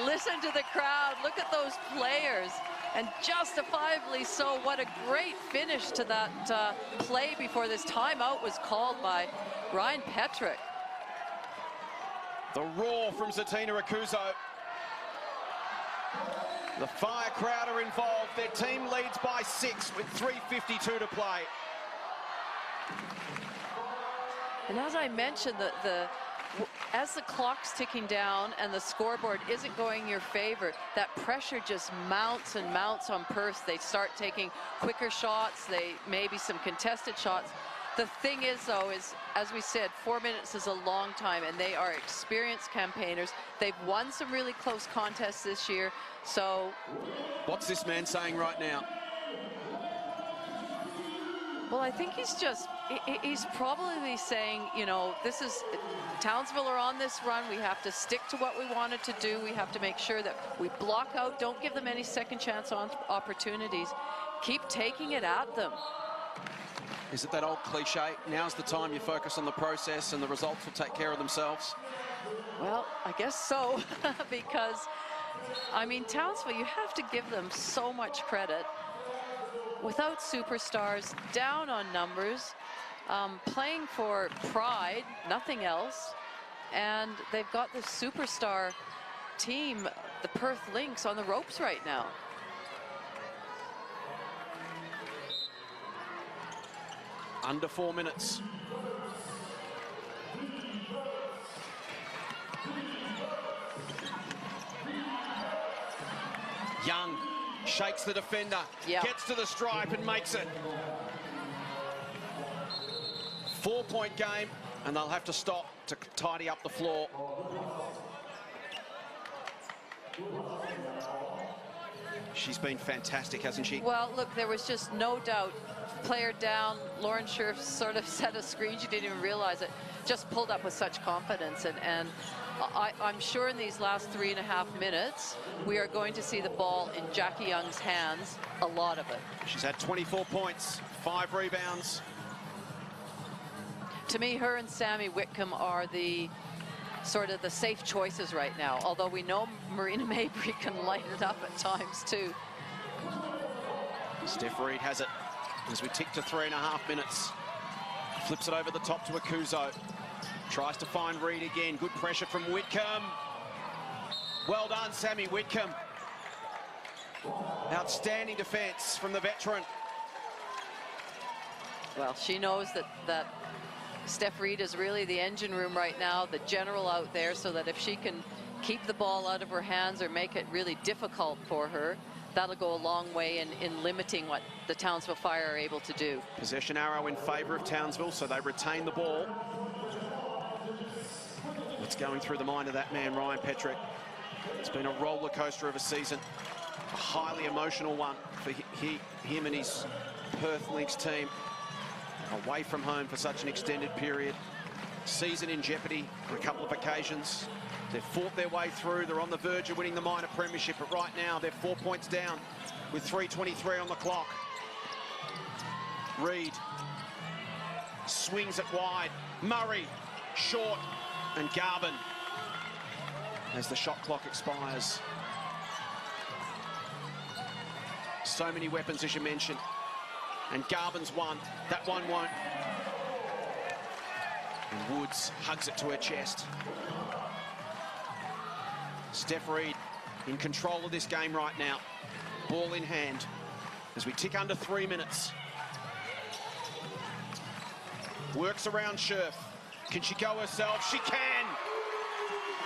Listen to the crowd, look at those players, and justifiably so. What a great finish to that play before this timeout was called by Ryan Petrick. The roar from Zatina Akuzo. The Fire crowd are involved. Their team leads by 6 with 3:52 to play. And as I mentioned, as the clock's ticking down and the scoreboard isn't going your favor, that pressure just mounts and mounts on Perth. They start taking quicker shots, maybe some contested shots. The thing is, though, is, as we said, 4 minutes is a long time, and they are experienced campaigners. They've won some really close contests this year, so... What's this man saying right now? Well, I think he's probably saying, you know, Townsville are on this run. We have to stick to what we wanted to do. We have to make sure that we block out, don't give them any second chance opportunities. Keep taking it at them. Is it that old cliche? Now's the time you focus on the process and the results will take care of themselves? Well, I guess so, because, I mean, Townsville, you have to give them so much credit. Without superstars, down on numbers, playing for pride, nothing else, and they've got the superstar team, the Perth Lynx, on the ropes right now. Under 4 minutes. Young shakes the defender, gets to the stripe and makes it. 4-point game, and they'll have to stop to tidy up the floor. She's been fantastic, hasn't she? Well, look, there was just no doubt. Player down, Lauren Scherf sort of set a screen, she didn't even realize it. Just pulled up with such confidence, and I'm sure in these last 3.5 minutes, we are going to see the ball in Jackie Young's hands, a lot of it. She's had 24 points, 5 rebounds. To me, her and Sammy Whitcomb are the sort of the safe choices right now, although we know Marina Mabry can light it up at times too. Steph Reed has it as we tick to 3.5 minutes. Flips it over the top to Akuzo. Tries to find Reed again. Good pressure from Whitcomb. Well done, Sammy Whitcomb. Outstanding defense from the veteran. Well, she knows that Steph Reed is really the engine room right now, the general out there, so that if she can keep the ball out of her hands or make it really difficult for her, that'll go a long way in limiting what the Townsville Fire are able to do. Possession arrow in favour of Townsville, so they retain the ball. What's going through the mind of that man, Ryan Petrick? It's been a roller coaster of a season, a highly emotional one for him and his Perth Lynx team. Away from home for such an extended period. Season in jeopardy on a couple of occasions. They've fought their way through. They're on the verge of winning the minor premiership, but right now they're 4 points down with 3:23 on the clock. Reed swings it wide. Murray short, and Garvin as the shot clock expires. So many weapons, as you mentioned, and Garvin's one. That one won't. And Woods hugs it to her chest. Steph Reed in control of this game right now. Ball in hand as we tick under 3 minutes. Works around Scherf. Can she go herself? She can!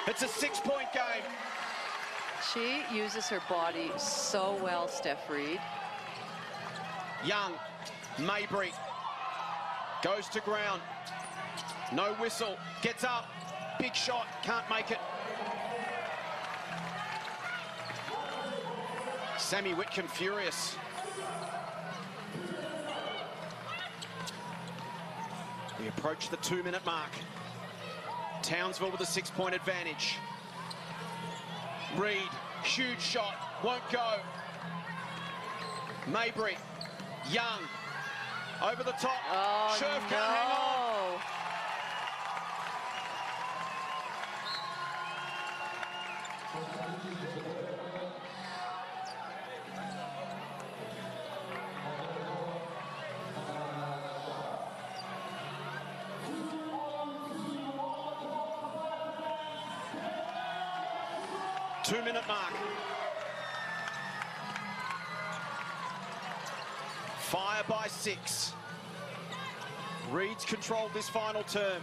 It's a 6-point game. She uses her body so well, Steph Reed. Young, Maybury goes to ground. No whistle, gets up, big shot, can't make it. Sammy Whitcomb furious. We approach the 2-minute mark. Townsville with a 6-point advantage. Reed, huge shot, won't go. Maybury, Young, over the top. Oh, Scherf no. can't hang on. Two-minute mark. Fire by 6. Reed's controlled this final term.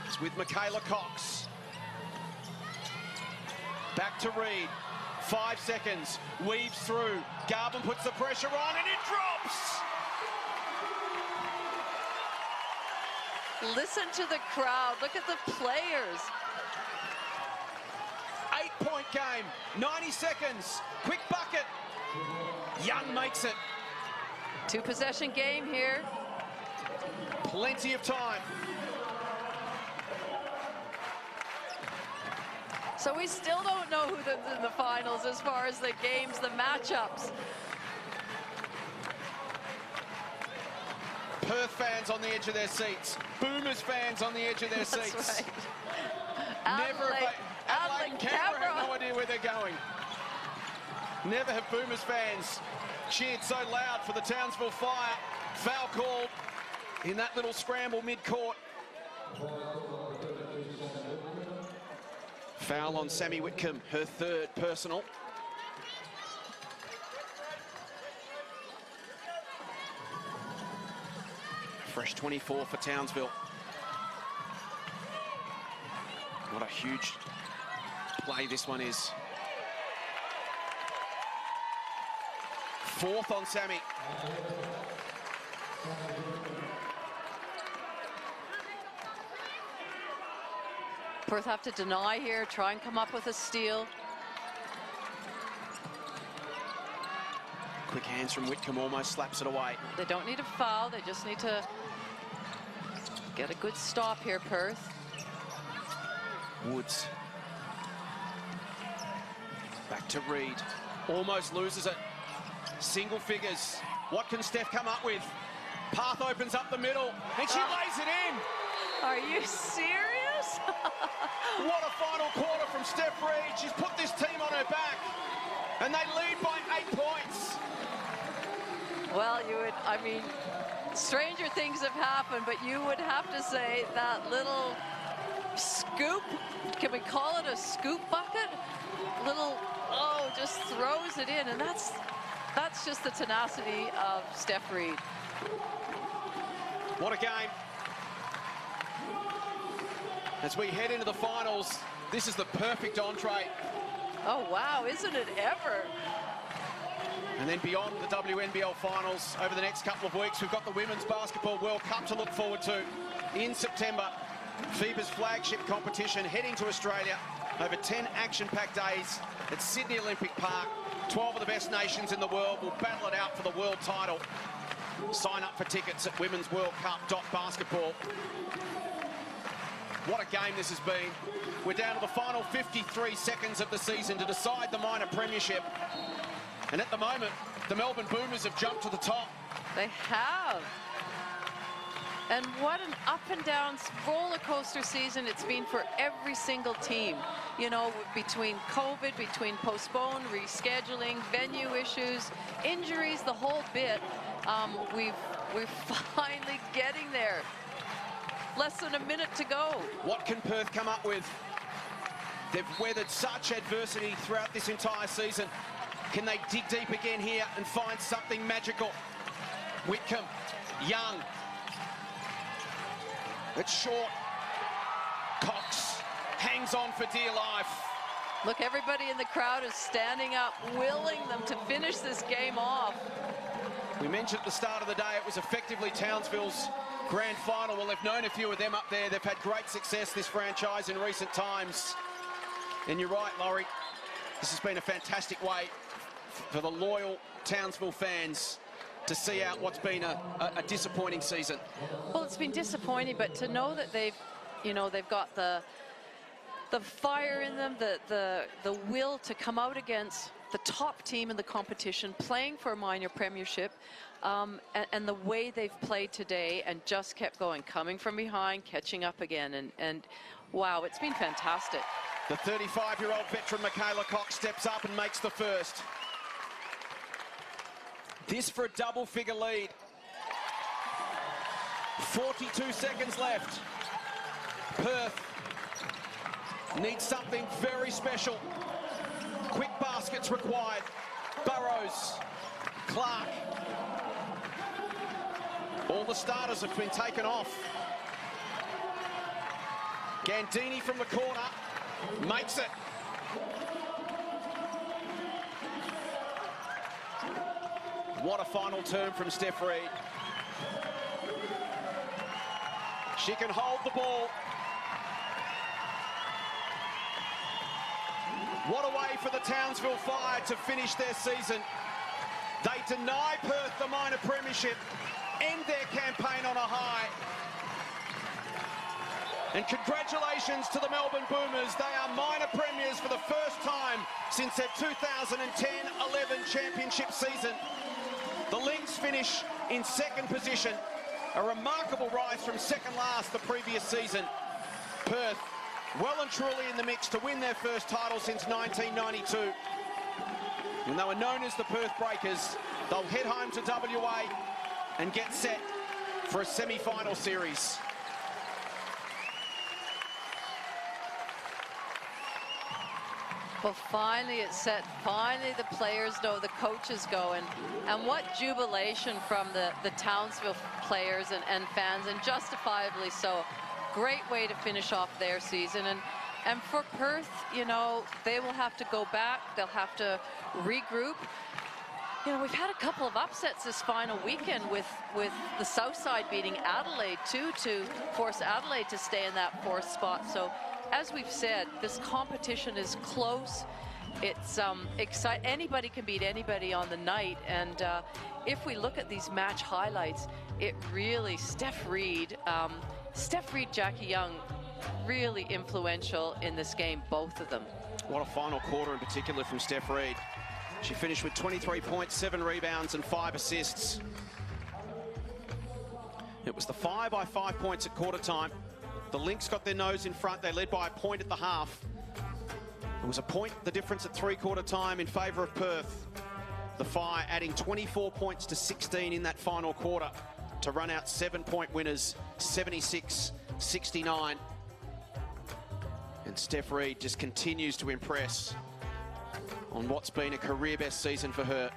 It's with Michaela Cox. Back to Reed. 5 seconds. Weaves through. Garvin puts the pressure on and it drops. Listen to the crowd. Look at the players. 8-point game. 90 seconds. Quick bucket. Young makes it. 2-possession game here. Plenty of time. So we still don't know who's in the finals as far as the games, the matchups. Perth fans on the edge of their seats. Boomers fans on the edge of their seats. That's right. Adelaide and Canberra have no idea where they're going. Never have Boomers fans cheered so loud for the Townsville Fire. Foul called in that little scramble mid-court. Foul on Sammy Whitcomb, her 3rd personal. Fresh 24 for Townsville. What a huge play this one is. 4th on Sammy. Perth have to deny here, try and come up with a steal. Quick hands from Whitcomb, almost slaps it away. They don't need a foul, they just need to get a good stop here, Perth. Woods. Back to Reed. Almost loses it. Single figures. What can Steph come up with? Path opens up the middle, and she lays it in. Are you serious? What a final quarter from Steph Reed. She's put this team on her back, and they lead by 8 points. Well, I mean, stranger things have happened, but you would have to say that little scoop, can we call it a scoop bucket? Just throws it in, and that's just the tenacity of Steph Reed. What a game. As we head into the finals, this is the perfect entree. Oh, wow, isn't it ever? And then beyond the WNBL finals, over the next couple of weeks, we've got the Women's Basketball World Cup to look forward to in September. FIBA's flagship competition heading to Australia. Over 10 action-packed days at Sydney Olympic Park. 12 of the best nations in the world will battle it out for the world title. Sign up for tickets at womensworldcup.basketball. What a game this has been. We're down to the final 53 seconds of the season to decide the minor premiership. And at the moment, the Melbourne Boomers have jumped to the top. They have. And what an up and down roller coaster season it's been for every single team. You know, between COVID, between postponed, rescheduling, venue issues, injuries, the whole bit. We're finally getting there. Less than a minute to go. What can Perth come up with? They've weathered such adversity throughout this entire season. Can they dig deep again here and find something magical? Whitcomb, Young. It's short. Cox hangs on for dear life. Look, everybody in the crowd is standing up, willing them to finish this game off. We mentioned at the start of the day it was effectively Townsville's grand final. Well, they've known a few of them up there. They've had great success, this franchise, in recent times. And you're right, Laurie. This has been a fantastic way for the loyal Townsville fans to see out what's been a disappointing season. Well, it's been disappointing, but to know that they've got the fire in them, the will to come out against the top team in the competition, playing for a minor premiership, and the way they've played today and just kept going, coming from behind, catching up again, and wow, it's been fantastic. The 35-year-old veteran Michaela Cox steps up and makes the first. This for a double-figure lead. 42 seconds left. Perth needs something very special. Quick baskets required. Burrows, Clark. All the starters have been taken off. Gandini from the corner makes it. What a final turn from Steph Reid. She can hold the ball. What a way for the Townsville Fire to finish their season. They deny Perth the minor premiership, end their campaign on a high. And congratulations to the Melbourne Boomers. They are minor premiers for the first time since their 2010-11 championship season. The Lynx finish in second position. A remarkable rise from second last the previous season. Perth well and truly in the mix to win their first title since 1992. When they were known as the Perth Breakers, they'll head home to WA and get set for a semi-final series. Well, finally it's set. Finally the players know, the coaches go. And what jubilation from the Townsville players and fans, and justifiably so. Great way to finish off their season. And for Perth, you know, they will have to go back. They'll have to regroup. You know, we've had a couple of upsets this final weekend with the South Side beating Adelaide too, to force Adelaide to stay in that fourth spot. So as we've said, this competition is close. It's exciting. Anybody can beat anybody on the night. And if we look at these match highlights, it really, Steph Reid, Jackie Young, really influential in this game, both of them. What a final quarter in particular from Steph Reid. She finished with 23 points, 7 rebounds and 5 assists. It was the 5 by 5 points at quarter time. The Lynx got their nose in front. They led by a point at the half. It was a point, the difference at three-quarter time in favour of Perth. The Fire adding 24 points to 16 in that final quarter to run out 7-point winners, 76-69. And Steph Reid just continues to impress on what's been a career best season for her.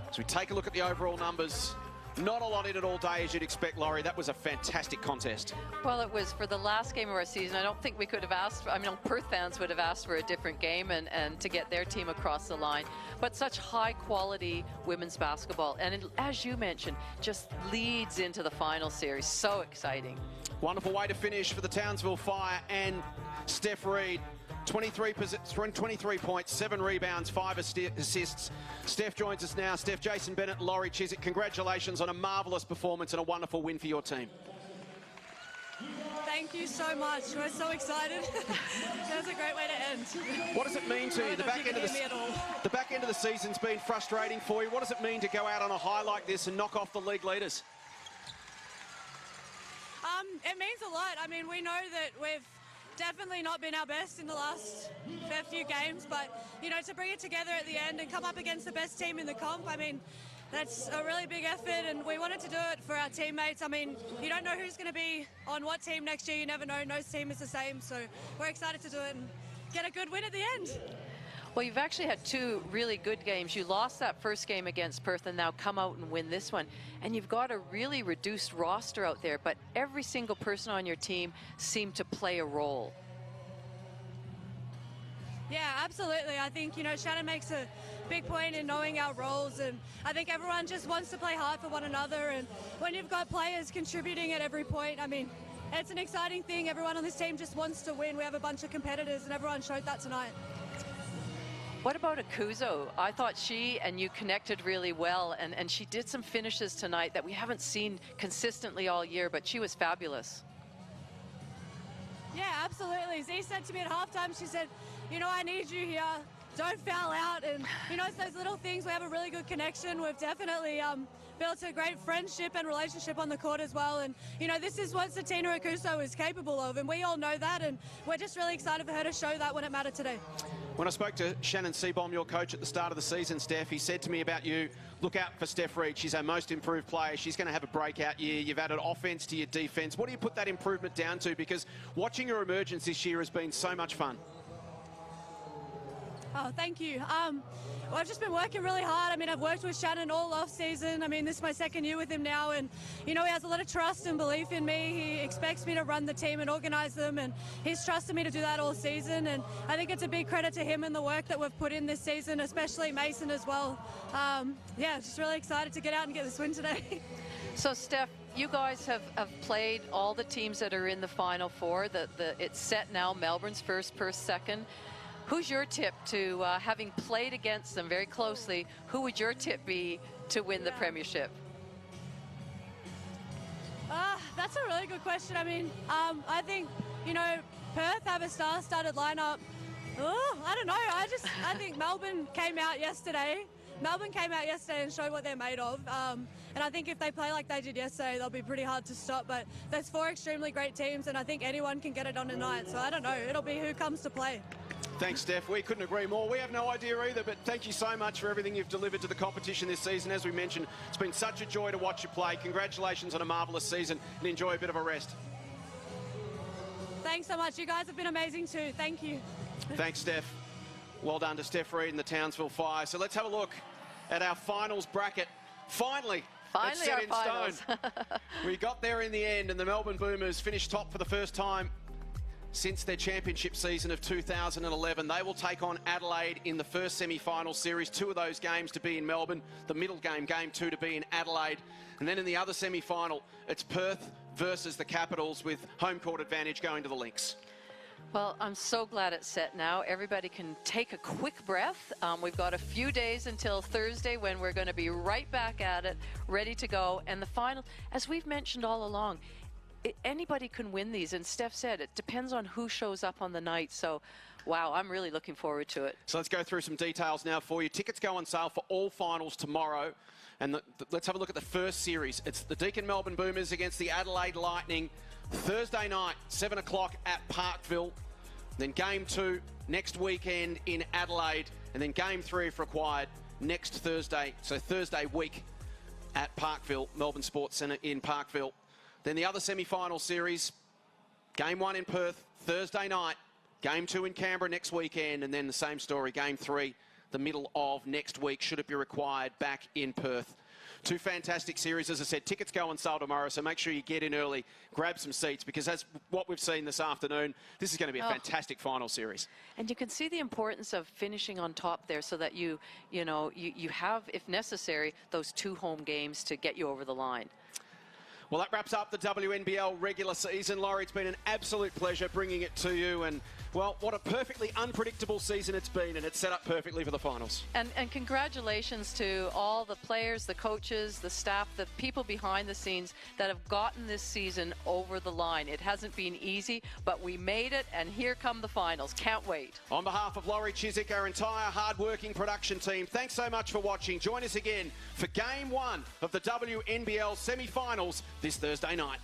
As we take a look at the overall numbers, Not a lot in it all day, as you'd expect, Laurie. That was a fantastic contest. Well, it was for the last game of our season. I don't think we could have asked, Perth fans would have asked for a different game and to get their team across the line. But such high quality women's basketball. And it, as you mentioned, just leads into the final series. So exciting. Wonderful way to finish for the Townsville Fire and Steph Reid. 23 points, 7 rebounds, 5 assists. Steph joins us now. Steph, Jason Bennett, Laurie Chiswick, congratulations on a marvellous performance and a wonderful win for your team. Thank you so much. We're so excited. That's a great way to end. What does it mean to you? The back end of the season's been frustrating for you. What does it mean to go out on a high like this and knock off the league leaders? It means a lot. I mean, we know that we've definitely not been our best in the last fair few games, but, you know, to bring it together at the end and come up against the best team in the comp, I mean, that's a really big effort, and we wanted to do it for our teammates. I mean, you don't know who's going to be on what team next year. You never know. No team is the same, so we're excited to do it and get a good win at the end. Well, you've actually had 2 really good games. You lost that first game against Perth and now come out and win this one. And you've got a really reduced roster out there, but every single person on your team seemed to play a role. Yeah, absolutely. I think, you know, Shannon makes a big point in knowing our roles, and I think everyone just wants to play hard for one another. And when you've got players contributing at every point, I mean, it's an exciting thing. Everyone on this team just wants to win. We have a bunch of competitors, and everyone showed that tonight. What about Akuzo? I thought she and you connected really well, and she did some finishes tonight that we haven't seen consistently all year, but she was fabulous. Yeah, absolutely. Z said to me at halftime, she said, you know, I need you here. Don't foul out. And, you know, it's those little things. We have a really good connection. We've definitely built a great friendship and relationship on the court as well. And, you know, this is what Satina Akuso is capable of, and we all know that. And we're just really excited for her to show that when it mattered today. When I spoke to Shannon Seabohm, your coach at the start of the season, Steph, he said to me about you, look out for Steph Reid. She's our most improved player. She's going to have a breakout year. You've added offense to your defense. What do you put that improvement down to? Because watching her emergence this year has been so much fun. Oh, thank you. Well, I've just been working really hard. I mean, I've worked with Shannon all off season. I mean, this is my second year with him now, and, you know, he has a lot of trust and belief in me. He expects me to run the team and organize them, and he's trusted me to do that all season. And I think it's a big credit to him and the work that we've put in this season, especially Mason as well. Yeah, just really excited to get out and get this win today. So, Steph, you guys have played all the teams that are in the Final Four. It's set now, Melbourne's first, Perth second. Who's your tip to, having played against them very closely, who would your tip be to win the premiership? That's a really good question. I mean, I think, you know, Perth have a star-studded lineup. I don't know. I think Melbourne came out yesterday. And showed what they're made of. And I think if they play like they did yesterday, they'll be pretty hard to stop. But there's 4 extremely great teams, and I think anyone can get it on tonight. So I don't know. It'll be who comes to play. Thanks, Steph. We couldn't agree more. We have no idea either, but thank you so much for everything you've delivered to the competition this season. As we mentioned, it's been such a joy to watch you play. Congratulations on a marvellous season, and enjoy a bit of a rest. Thanks so much. You guys have been amazing too. Thank you. Thanks, Steph. Well done to Steph Reid and the Townsville Fire. So let's have a look at our finals bracket. Finally it's set in stone. We got there in the end, and the Melbourne Boomers finished top for the first time since their championship season of 2011. They will take on Adelaide in the first semi-final series. 2 of those games to be in Melbourne. The middle game, game 2, to be in Adelaide. And then in the other semi-final, it's Perth versus the Capitals, with home court advantage going to the Lynx. Well, I'm so glad it's set now. Everybody can take a quick breath. We've got a few days until Thursday when we're going to be right back at it, ready to go. And the final, as we've mentioned all along, anybody can win these. And Steph said it depends on who shows up on the night. So, wow, I'm really looking forward to it. So let's go through some details now for you. Tickets go on sale for all finals tomorrow. And let's have a look at the first series. It's the Deakin Melbourne Boomers against the Adelaide Lightning. Thursday night, 7 o'clock at Parkville. Then game 2 next weekend in Adelaide. And then game 3, if required, next Thursday. So Thursday week at Parkville, Melbourne Sports Centre in Parkville. Then the other semi-final series, game 1 in Perth, Thursday night. Game 2 in Canberra next weekend. And then the same story, game 3, the middle of next week, should it be required, back in Perth. Two fantastic series. As I said, tickets go on sale tomorrow, so make sure you get in early, grab some seats, because as what we've seen this afternoon, this is going to be a fantastic final series. And you can see the importance of finishing on top there, so that you have, if necessary, those 2 home games to get you over the line. Well, that wraps up the WNBL regular season. Laurie, it's been an absolute pleasure bringing it to you. And, well, what a perfectly unpredictable season it's been, and it's set up perfectly for the finals. And congratulations to all the players, the coaches, the staff, the people behind the scenes that have gotten this season over the line. It hasn't been easy, but we made it, and here come the finals. Can't wait. On behalf of Laurie Chiswick, our entire hard-working production team, thanks so much for watching. Join us again for Game 1 of the WNBL semi-finals this Thursday night.